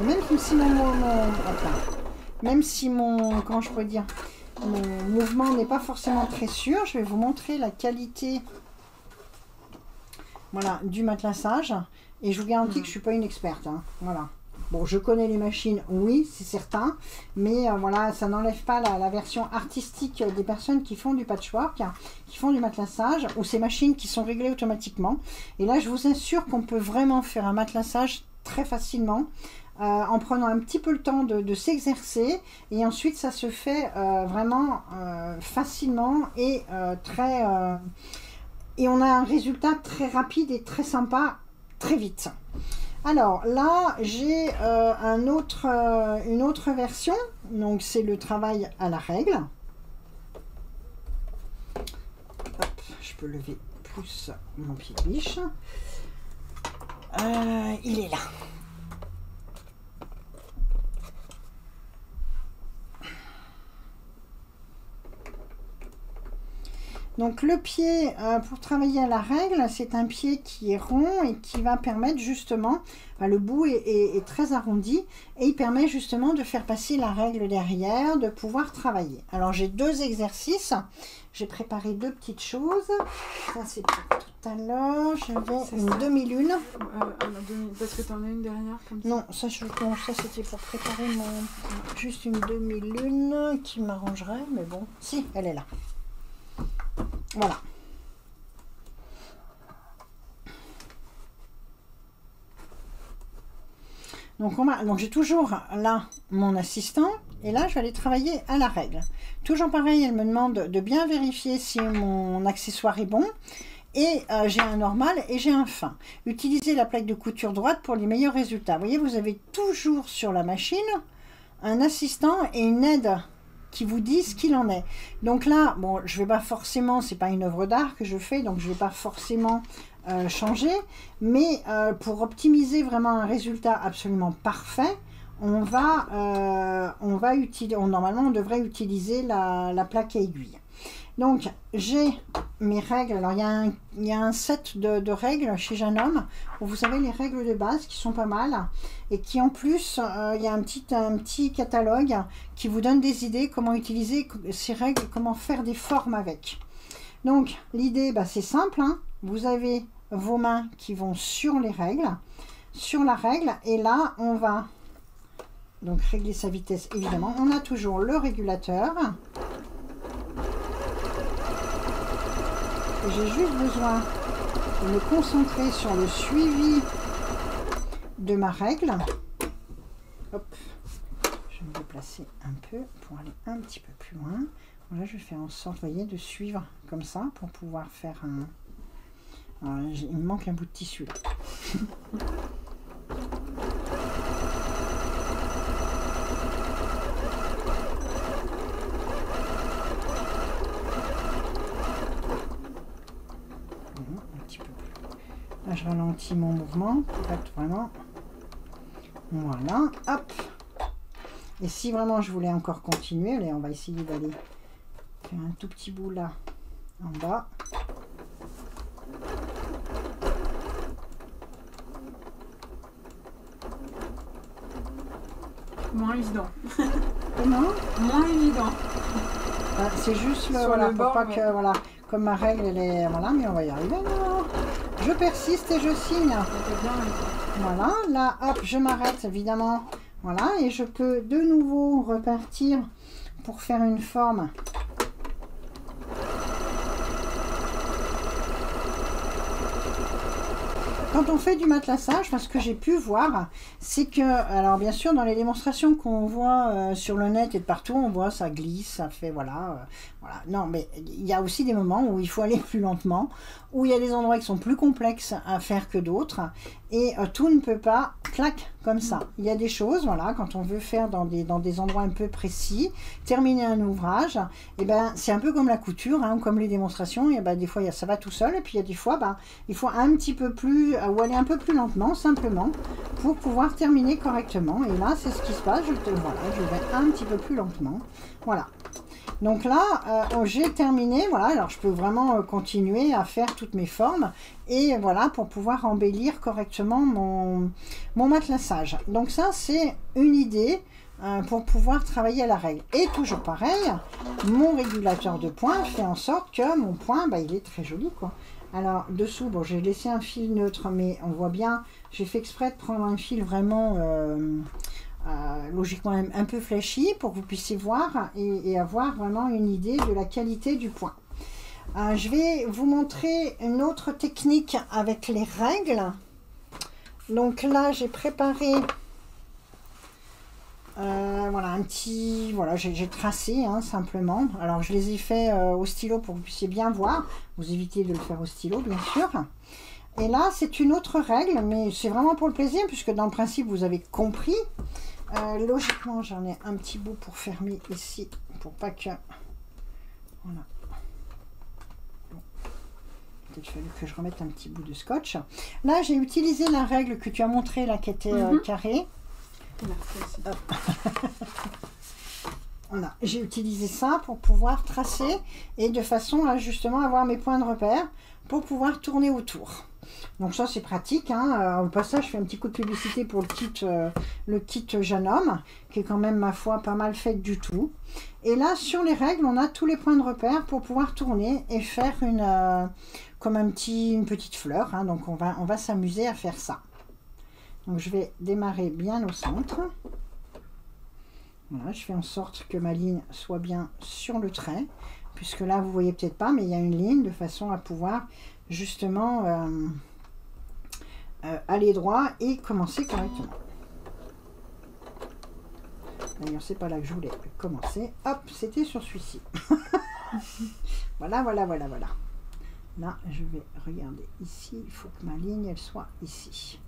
Et même si même si comment je peux dire, mon mouvement n'est pas forcément très sûr, je vais vous montrer la qualité, voilà, du matelassage. Et je vous garantis que je ne suis pas une experte, hein, voilà. Bon, je connais les machines, oui, c'est certain, mais voilà, ça n'enlève pas la version artistique des personnes qui font du patchwork, qui font du matelassage, ou ces machines qui sont réglées automatiquement. Et là, je vous assure qu'on peut vraiment faire un matelassage très facilement, en prenant un petit peu le temps de s'exercer, et ensuite ça se fait vraiment facilement et et on a un résultat très rapide et très sympa, très vite. Alors là, j'ai une autre version, donc c'est le travail à la règle. Hop, je peux lever plus mon pied de biche. Il est là. Donc le pied, pour travailler à la règle, c'est un pied qui est rond et qui va permettre justement, le bout est très arrondi et il permet justement de faire passer la règle derrière, de pouvoir travailler. Alors j'ai deux exercices, j'ai préparé deux petites choses. Ça c'est pour tout à l'heure, j'avais une demi-lune. Parce que tu en as une derrière comme ça. Non, ça c'était pour préparer juste une demi-lune qui m'arrangerait, mais bon, si, elle est là. Voilà. Donc j'ai toujours là mon assistant et là je vais aller travailler à la règle. Toujours pareil, elle me demande de bien vérifier si mon accessoire est bon. Et j'ai un normal et j'ai un fin. Utilisez la plaque de couture droite pour les meilleurs résultats. Vous voyez, vous avez toujours sur la machine un assistant et une aide qui vous disent ce qu'il en est. Donc là, bon, je vais pas forcément, c'est pas une œuvre d'art que je fais, donc je vais pas forcément changer, mais pour optimiser vraiment un résultat absolument parfait, normalement on devrait utiliser la plaque à aiguille. Donc j'ai mes règles. Alors il y a un set de règles chez Janome, où vous savez les règles de base qui sont pas mal et qui en plus il y a un petit catalogue qui vous donne des idées comment utiliser ces règles, comment faire des formes avec. Donc l'idée, c'est simple, hein. Vous avez vos mains qui vont sur les règles, sur la règle, et là on va donc régler sa vitesse. Évidemment, on a toujours le régulateur. J'ai juste besoin de me concentrer sur le suivi de ma règle. Hop, je vais me déplacer un peu pour aller un petit peu plus loin. Là, je vais faire en sorte, vous voyez, de suivre comme ça pour pouvoir faire un... Alors, il me manque un bout de tissu là. Là, je ralentis mon mouvement pour être vraiment... Voilà, hop. Et si vraiment je voulais encore continuer, allez, on va essayer d'aller faire un tout petit bout là, en bas. Moins évident. Comment? Moins évident. C'est juste le, voilà, pour pas que, voilà, comme ma règle, elle est... Voilà, mais on va y arriver. Non. Je persiste et je signe. Voilà, là, hop, je m'arrête, évidemment. Voilà, et je peux de nouveau repartir pour faire une forme. quand on fait du matelassage, ce que j'ai pu voir, c'est que, alors bien sûr, dans les démonstrations qu'on voit sur le net et de partout, on voit ça glisse, ça fait, voilà. Non, mais il y a aussi des moments où il faut aller plus lentement, où il y a des endroits qui sont plus complexes à faire que d'autres, et tout ne peut pas, clac, comme ça. Il y a des choses, voilà, quand on veut faire dans des endroits un peu précis, terminer un ouvrage, et ben c'est un peu comme la couture, hein, comme les démonstrations, et ben des fois ça va tout seul, et puis il y a des fois, il faut un petit peu plus, ou aller un peu plus lentement, simplement, pour pouvoir terminer correctement. Et là, c'est ce qui se passe, je vais un petit peu plus lentement, voilà. Donc là, j'ai terminé, voilà, alors je peux vraiment continuer à faire toutes mes formes, et voilà, pour pouvoir embellir correctement mon matelassage. Donc ça, c'est une idée pour pouvoir travailler à la règle. Et toujours pareil, mon régulateur de points fait en sorte que mon point, il est très joli, quoi. Alors, dessous, bon, j'ai laissé un fil neutre, mais on voit bien, j'ai fait exprès de prendre un fil vraiment... logiquement un peu flashy pour que vous puissiez voir et avoir vraiment une idée de la qualité du point. Je vais vous montrer une autre technique avec les règles. Donc là, j'ai préparé voilà un petit, voilà, j'ai tracé simplement. Alors je les ai fait au stylo pour que vous puissiez bien voir. Vous évitez de le faire au stylo, bien sûr. Et là, c'est une autre règle, mais c'est vraiment pour le plaisir, puisque dans le principe, vous avez compris. Logiquement, j'en ai un petit bout pour fermer ici, pour pas que... Voilà. Bon. Peut-être fallu que je remette un petit bout de scotch. Là, j'ai utilisé la règle que tu as montrée, là, qui était carrée. Voilà. J'ai utilisé ça pour pouvoir tracer et de façon à justement avoir mes points de repère pour pouvoir tourner autour. Donc ça c'est pratique, hein. Au passage je fais un petit coup de publicité pour le kit Jeune Homme, qui est quand même ma foi pas mal fait du tout. Et là sur les règles on a tous les points de repère pour pouvoir tourner et faire comme une petite fleur, hein. Donc on va s'amuser à faire ça. Donc je vais démarrer bien au centre. Voilà, je fais en sorte que ma ligne soit bien sur le trait, puisque là vous voyez peut-être pas, mais il y a une ligne de façon à pouvoir justement aller droit et commencer correctement. D'ailleurs c'est pas là que je voulais commencer, hop, c'était sur celui-ci. Voilà. Là je vais regarder ici, il faut que ma ligne elle soit ici.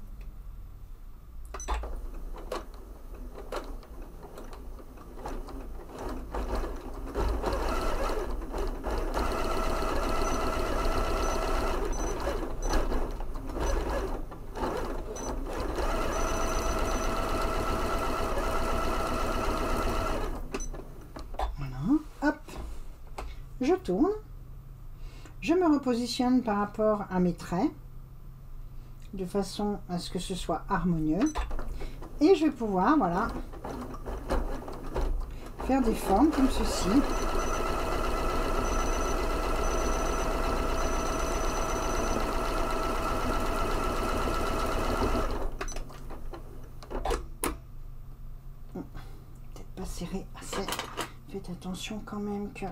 Je tourne, je me repositionne par rapport à mes traits de façon à ce que ce soit harmonieux et je vais pouvoir, voilà, faire des formes comme ceci. Peut-être pas serré assez, faites attention quand même que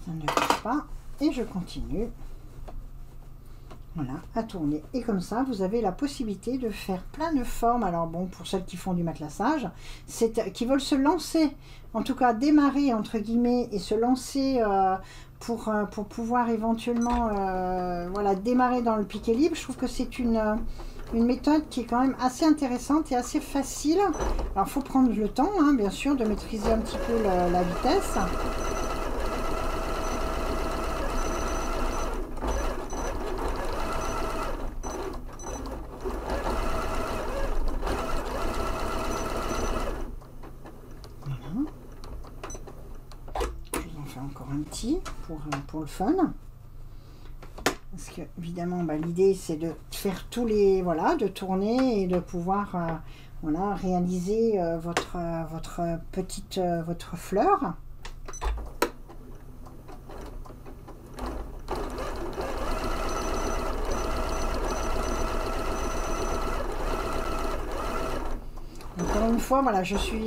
ça ne passe pas, et je continue, voilà, à tourner. Et comme ça, vous avez la possibilité de faire plein de formes. Alors bon, pour celles qui font du matelassage, qui veulent se lancer, en tout cas démarrer entre guillemets, et se lancer pour pouvoir éventuellement voilà, démarrer dans le piqué libre, je trouve que c'est une méthode qui est quand même assez intéressante et assez facile. Alors il faut prendre le temps, hein, bien sûr, de maîtriser un petit peu la vitesse. Encore un petit pour le fun, parce que évidemment l'idée c'est de faire tous les, voilà, de tourner et de pouvoir voilà, réaliser votre fleur. Encore une fois, voilà, je suis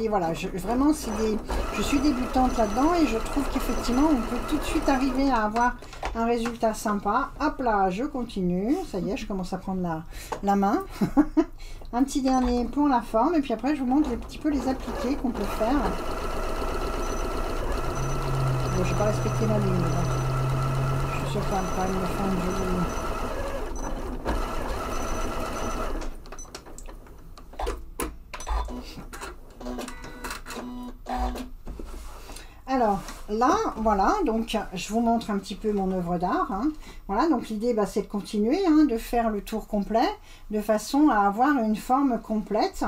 débutante là-dedans et je trouve qu'effectivement on peut tout de suite arriver à avoir un résultat sympa. Hop là, je continue. Ça y est, je commence à prendre la main. Un petit dernier pour la forme. Et puis après, je vous montre un petit peu les appliqués qu'on peut faire. Bon, je n'ai pas respecté la ligne. Donc je suis sûre qu'on va pas me faire une jolie... Alors là, voilà, donc je vous montre un petit peu mon œuvre d'art. Hein. Voilà, donc l'idée, bah, c'est de continuer, hein, de faire le tour complet, de façon à avoir une forme complète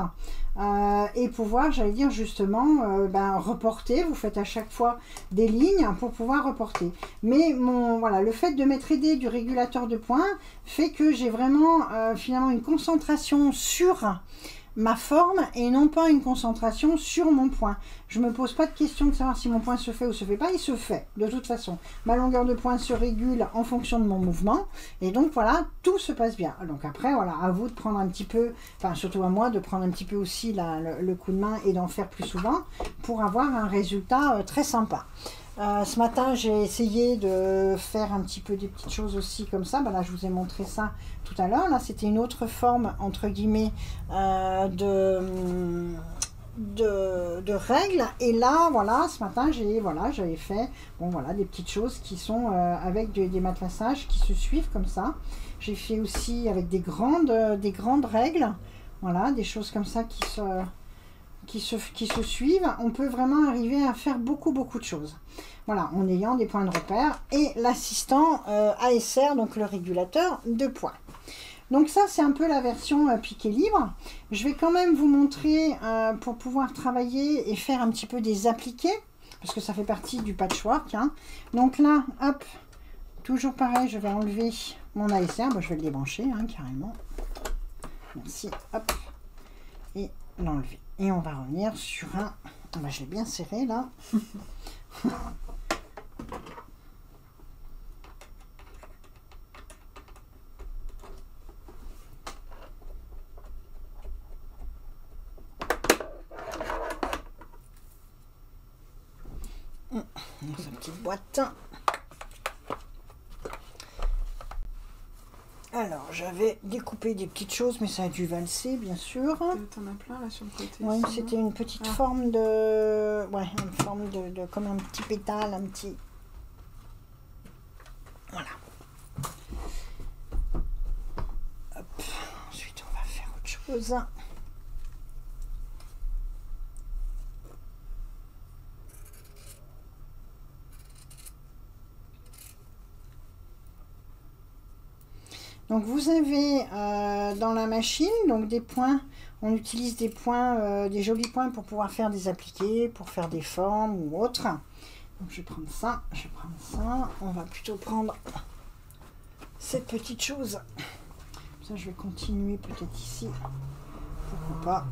et pouvoir, j'allais dire justement, reporter. Vous faites à chaque fois des lignes pour pouvoir reporter. Mais voilà, le fait de m'être aidé du régulateur de points fait que j'ai vraiment finalement une concentration sur ma forme et non pas une concentration sur mon point. Je ne me pose pas de question de savoir si mon point se fait ou se fait pas, il se fait de toute façon. Ma longueur de point se régule en fonction de mon mouvement et donc voilà, tout se passe bien. Donc après, voilà, à vous de prendre un petit peu, enfin surtout à moi, de prendre un petit peu aussi le coup de main et d'en faire plus souvent pour avoir un résultat très sympa. Ce matin, j'ai essayé de faire un petit peu des petites choses aussi comme ça. Ben là, je vous ai montré ça tout à l'heure. Là, c'était une autre forme, entre guillemets, de règles. Et là, voilà, ce matin, j'avais fait des petites choses qui sont avec des matelasages qui se suivent comme ça. J'ai fait aussi avec des grandes règles. Voilà, des choses comme ça qui se suivent. On peut vraiment arriver à faire beaucoup de choses. Voilà, en ayant des points de repère et l'assistant ASR, donc le régulateur de points. Donc ça, c'est un peu la version piqué libre. Je vais quand même vous montrer pour pouvoir travailler et faire un petit peu des appliqués, parce que ça fait partie du patchwork. Hein. Donc là, hop, toujours pareil, je vais enlever mon ASR. Bon, je vais le débrancher hein, carrément. Merci, hop, et l'enlever. Et on va revenir sur un... Bah, je l'ai bien serré là. Dans sa petite boîte. Alors, j'avais découpé des petites choses, mais ça a dû valser, bien sûr. T'en as plein là sur le côté. Oui, c'était une petite forme de... Ouais, une forme de comme un petit pétale, un petit... Voilà. Hop. Ensuite, on va faire autre chose. Donc vous avez dans la machine donc des points, on utilise des points, des jolis points pour pouvoir faire des appliqués, pour faire des formes ou autres. Donc je vais prendre ça, on va plutôt prendre cette petite chose. Ça je vais continuer peut-être ici, pourquoi pas,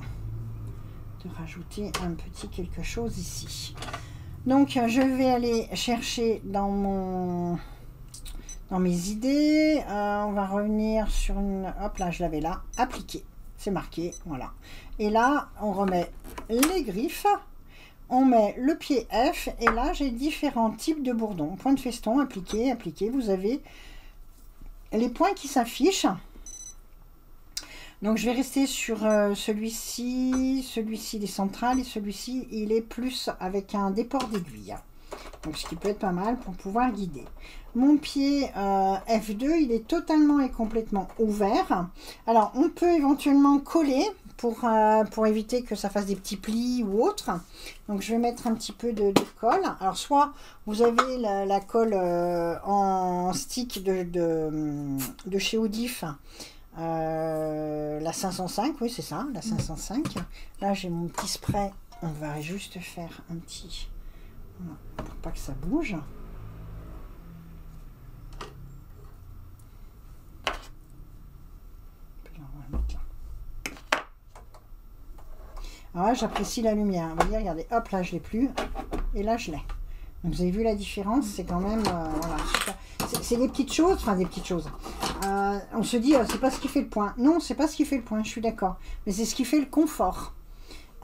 de rajouter un petit quelque chose ici. Donc je vais aller chercher dans mes idées, on va revenir sur une... Hop là, je l'avais là, appliquer, c'est marqué, voilà. Et là, on remet les griffes, on met le pied F, et là, j'ai différents types de bourdons. Point de feston, appliquer, appliquer, vous avez les points qui s'affichent. Donc, je vais rester sur celui-ci les centrales, et celui-ci, il est plus avec un déport d'aiguille. Donc, ce qui peut être pas mal pour pouvoir guider. Mon pied F2, il est totalement et complètement ouvert. Alors, on peut éventuellement coller pour éviter que ça fasse des petits plis ou autre. Donc, je vais mettre un petit peu de colle. Alors, soit vous avez la colle en stick de chez Oudif, la 505, oui, c'est ça, la 505. Là, j'ai mon petit spray. On va juste faire un petit... pour pas que ça bouge. Alors là, j'apprécie la lumière. Vous voyez, regardez, hop, là, je l'ai plus. Et là, je l'ai. Donc, vous avez vu la différence? C'est quand même... voilà, c'est des petites choses, enfin, des petites choses. On se dit, c'est pas ce qui fait le point. Non, c'est pas ce qui fait le point, je suis d'accord. Mais c'est ce qui fait le confort.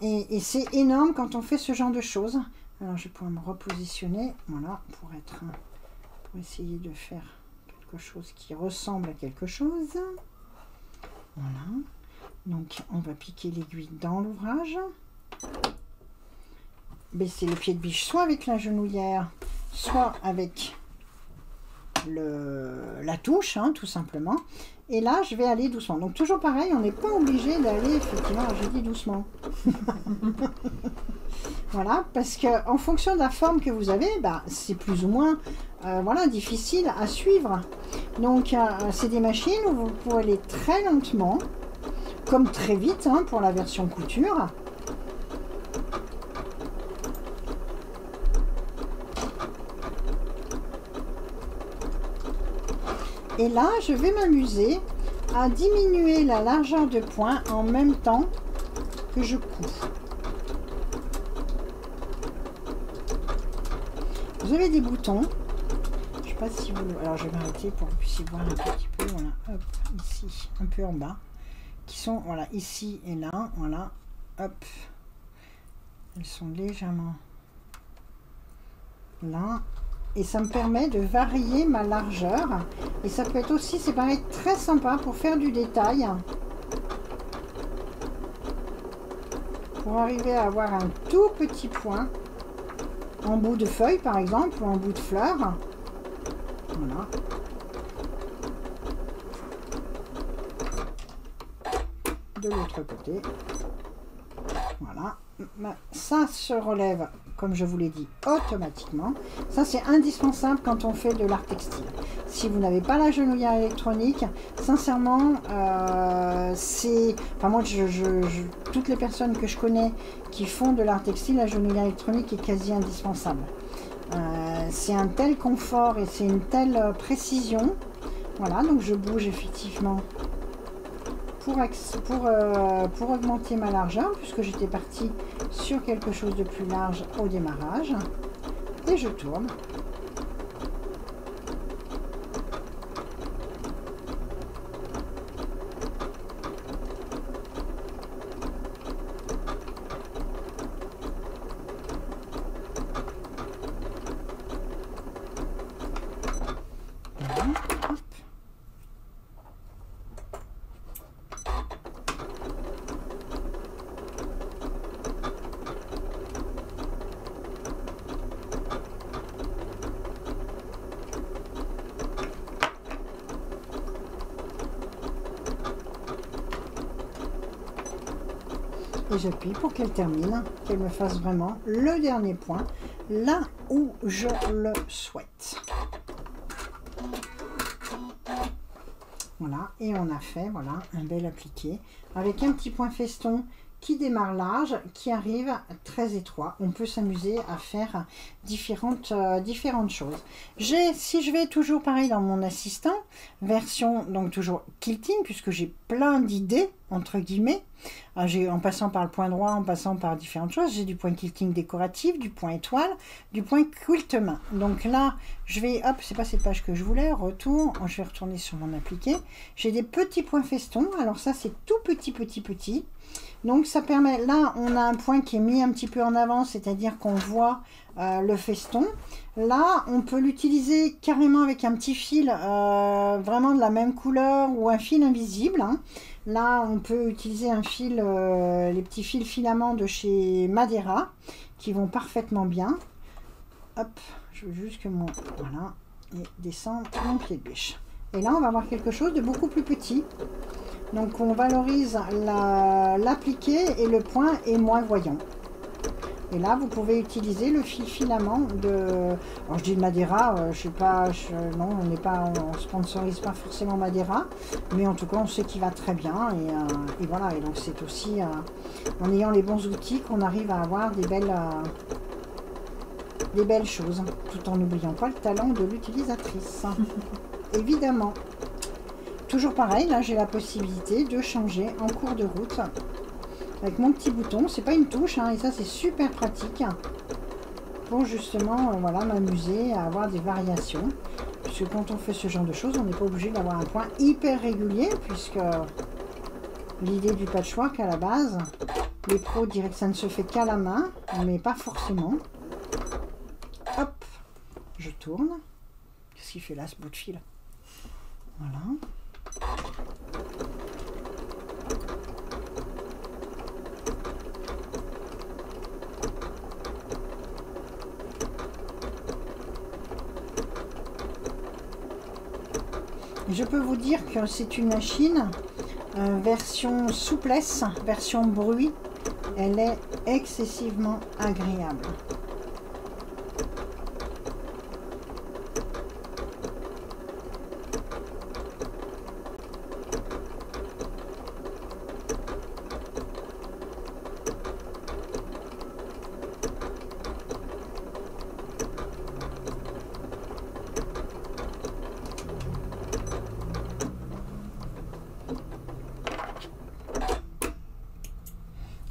Et c'est énorme quand on fait ce genre de choses. Alors, je vais pouvoir me repositionner, voilà, pour être pour essayer de faire quelque chose qui ressemble à quelque chose. Voilà. Donc on va piquer l'aiguille dans l'ouvrage. Baisser le pied de biche soit avec la genouillère, soit avec la touche, hein, tout simplement. Et là, je vais aller doucement. Donc toujours pareil, on n'est pas obligé d'aller, effectivement, je dis doucement. Voilà, parce que en fonction de la forme que vous avez, bah, c'est plus ou moins voilà, difficile à suivre. Donc c'est des machines où vous pouvez aller très lentement, comme très vite, hein, pour la version couture. Et là, je vais m'amuser à diminuer la largeur de point en même temps que je couds. Vous avez des boutons. Je ne sais pas si vous... Alors, je vais m'arrêter pour que vous puissiez voir un petit peu. Voilà, hop, ici, un peu en bas. Qui sont, voilà, ici et là. Voilà, hop. Elles sont légèrement là. Et ça me permet de varier ma largeur. Et ça peut être aussi, c'est pareil, très sympa pour faire du détail. Pour arriver à avoir un tout petit point en bout de feuille, par exemple, ou en bout de fleur. Voilà. De l'autre côté. Voilà. Ça se relève, comme je vous l'ai dit, automatiquement. Ça, c'est indispensable quand on fait de l'art textile. Si vous n'avez pas la genouillère électronique, sincèrement, c'est... Enfin, moi, toutes les personnes que je connais qui font de l'art textile, la genouillère électronique est quasi indispensable. C'est un tel confort et c'est une telle précision. Voilà, donc je bouge effectivement pour augmenter ma largeur, puisque j'étais partie sur quelque chose de plus large au démarrage. Et je tourne. Et j'appuie pour qu'elle termine, qu'elle me fasse vraiment le dernier point, là où je le souhaite. Voilà, et on a fait voilà, un bel appliqué, avec un petit point feston qui démarre large, qui arrive très étroit. On peut s'amuser à faire différentes choses. Si je vais toujours pareil dans mon assistant, version donc toujours quilting, puisque j'ai plein d'idées, entre guillemets, en passant par le point droit, en passant par différentes choses. J'ai du point quilting décoratif, du point étoile, du point quilt main. Donc là, je vais, hop, c'est pas cette page que je voulais, retour, je vais retourner sur mon appliqué. J'ai des petits points festons, alors ça c'est tout petit. Donc ça permet, là on a un point qui est mis un petit peu en avant, c'est-à-dire qu'on voit le feston. Là on peut l'utiliser carrément avec un petit fil vraiment de la même couleur ou un fil invisible, hein. Là on peut utiliser un fil, les petits fils filaments de chez Madeira qui vont parfaitement bien. Hop, je veux juste que mon... Voilà, et descendre mon pied de biche. Et là on va avoir quelque chose de beaucoup plus petit. Donc on valorise l'appliqué et le point est moins voyant. Et là vous pouvez utiliser le fil filament de... Alors je dis de Madeira, je sais pas, non on sponsorise pas forcément Madeira, mais en tout cas on sait qu'il va très bien et voilà. Et donc c'est aussi en ayant les bons outils qu'on arrive à avoir des belles choses, tout en n'oubliant pas le talent de l'utilisatrice. Évidemment. Toujours pareil, là j'ai la possibilité de changer en cours de route avec mon petit bouton. C'est pas une touche, hein, et ça c'est super pratique pour justement voilà, m'amuser à avoir des variations. Puisque quand on fait ce genre de choses, on n'est pas obligé d'avoir un point hyper régulier, puisque l'idée du patchwork à la base, les pros diraient que ça ne se fait qu'à la main, mais pas forcément. Hop, je tourne. Qu'est-ce qu'il fait là, ce bout de fil? Voilà. Je peux vous dire que c'est une machine version souplesse, version bruit. Elle est excessivement agréable.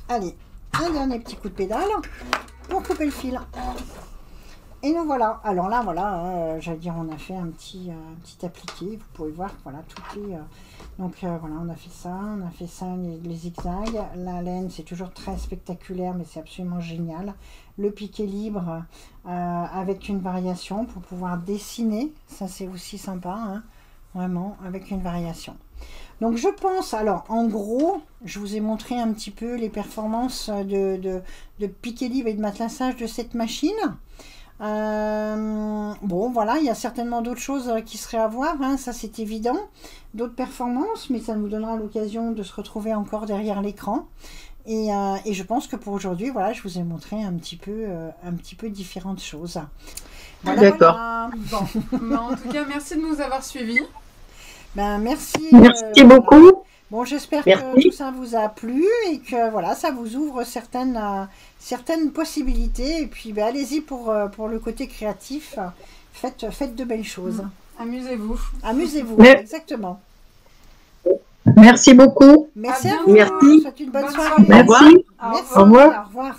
Allez, un dernier petit coup de pédale pour couper le fil. Et nous voilà. Alors là, voilà, j'allais dire, on a fait un petit appliqué. Vous pouvez voir, voilà, tout est... donc voilà, on a fait ça, les zigzags. La laine, c'est toujours très spectaculaire, mais c'est absolument génial. Le piqué libre avec une variation pour pouvoir dessiner. Ça, c'est aussi sympa, hein, vraiment, avec une variation. Donc je pense, alors en gros, je vous ai montré un petit peu les performances de piqué libre et de matelassage de cette machine. Bon voilà, il y a certainement d'autres choses qui seraient à voir, hein, ça c'est évident, d'autres performances, mais ça nous donnera l'occasion de se retrouver encore derrière l'écran. Et je pense que pour aujourd'hui, voilà, je vous ai montré un petit peu différentes choses. Voilà, d'accord. Voilà. Bon, en tout cas, merci de nous avoir suivis. Ben, merci. Merci beaucoup. Bon, j'espère que tout ça vous a plu et que voilà, ça vous ouvre certaines possibilités. Et puis, ben, allez-y pour le côté créatif. Faites de belles choses. Amusez-vous. Amusez-vous, Mais... exactement. Merci beaucoup. Merci à à vous. Merci. Je vous souhaite une bonne soirée. Merci. Merci. Au revoir. Au revoir.